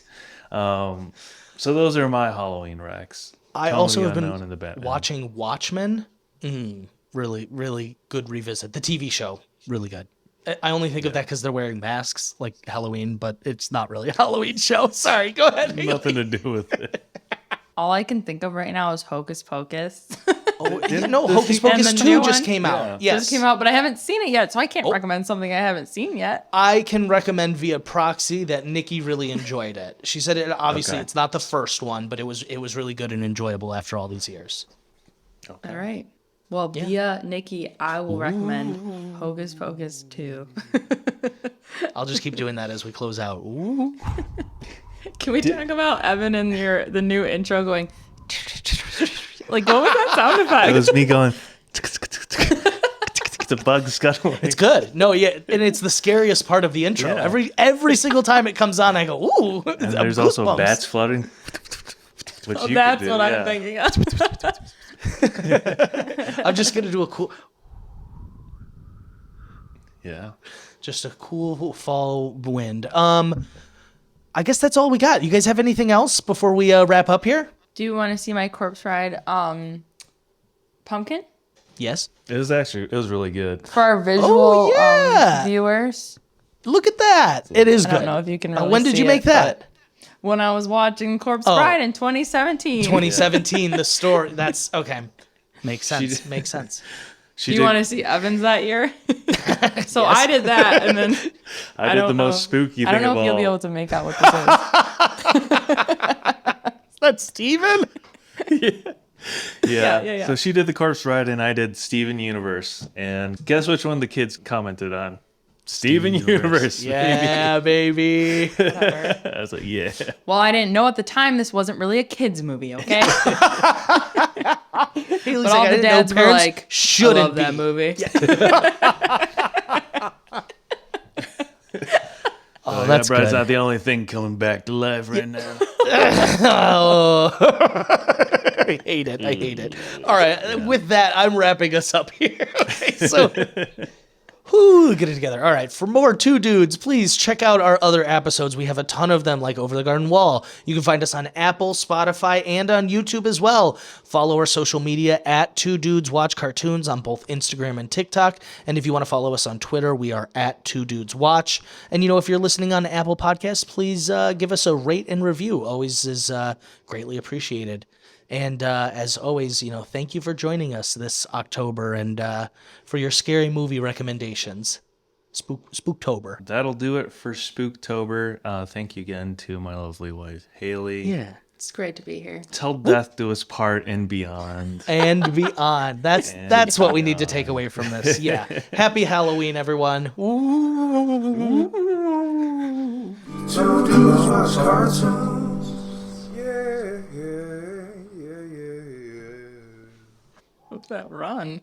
So those are my Halloween wrecks. I Tome of also the have Unknown been and the Batman. watching Watchmen. Really, really good revisit. The TV show, really good. I only think of that because they're wearing masks like Halloween, but it's not really a Halloween show. Sorry, go ahead. Haley. Nothing to do with it. All I can think of right now is Hocus Pocus. Hocus Pocus And the 2 new just one? came out. Yes. Just came out, but I haven't seen it yet, so I can't recommend something I haven't seen yet. I can recommend via proxy that Nikki really enjoyed it. She said it obviously it's not the first one, but it was really good and enjoyable after all these years. All right. Well, via Nikki, I will recommend Hocus Pocus 2. I'll just keep doing that as we close out. Ooh. Can we talk about Evan and the new intro going like what was that sound effect? It was me going. It's a bug scuttling. It's good. No, yeah, and it's the scariest part of the intro. Yeah. Every single time it comes on, I go, ooh. And there's also goosebumps. bats flooding. Which you could That's do, what I'm yeah. thinking of. I'm just gonna do a cool, Yeah. just a cool fall wind. I guess that's all we got. You guys have anything else before we wrap up here? Do you want to see my corpse ride pumpkin? Yes. It was really good. For our visual yeah. viewers. Look at that. It is I good. don't know if you can really When did see you make it, that? When I was watching Corpse Bride in 2017. 2017, the story. That's okay. Makes sense. Makes sense. Do you want to see Evans that year? So I did that, and then I did the most spooky thing I don't know of if you'll all. be able to make out what this is. That's Steven? Yeah. So she did the Corpse Bride, and I did Steven Universe. And guess which one the kids commented on? Steven Universe. Yeah, baby. I was like, yeah. Well, I didn't know at the time this wasn't really a kids movie, okay? Haley's But all the dads were like, shouldn't I love be. that movie. Oh, that's Bride's good. not the only thing coming back to life right now. Oh. I hate it. I hate it. All right. With that, I'm wrapping us up here. Okay, so get it together. All right. For more Two Dudes, please check out our other episodes. We have a ton of them, like Over the Garden Wall. You can find us on Apple, Spotify, and on YouTube as well. Follow our social media at Two Dudes Watch Cartoons on both Instagram and TikTok. And if you want to follow us on Twitter, we are at Two Dudes Watch. And, if you're listening on Apple Podcasts, please give us a rate and review. Always is greatly appreciated. And as always, thank you for joining us this October and for your scary movie recommendations. Spooktober. That'll do it for Spooktober. Thank you again to my lovely wife, Haley. Yeah. It's great to be here. Till death do us part and beyond. And beyond. That's what we need to take away from this. Yeah. Happy Halloween, everyone. Two dudes watch cartoons. Yeah. What's that run?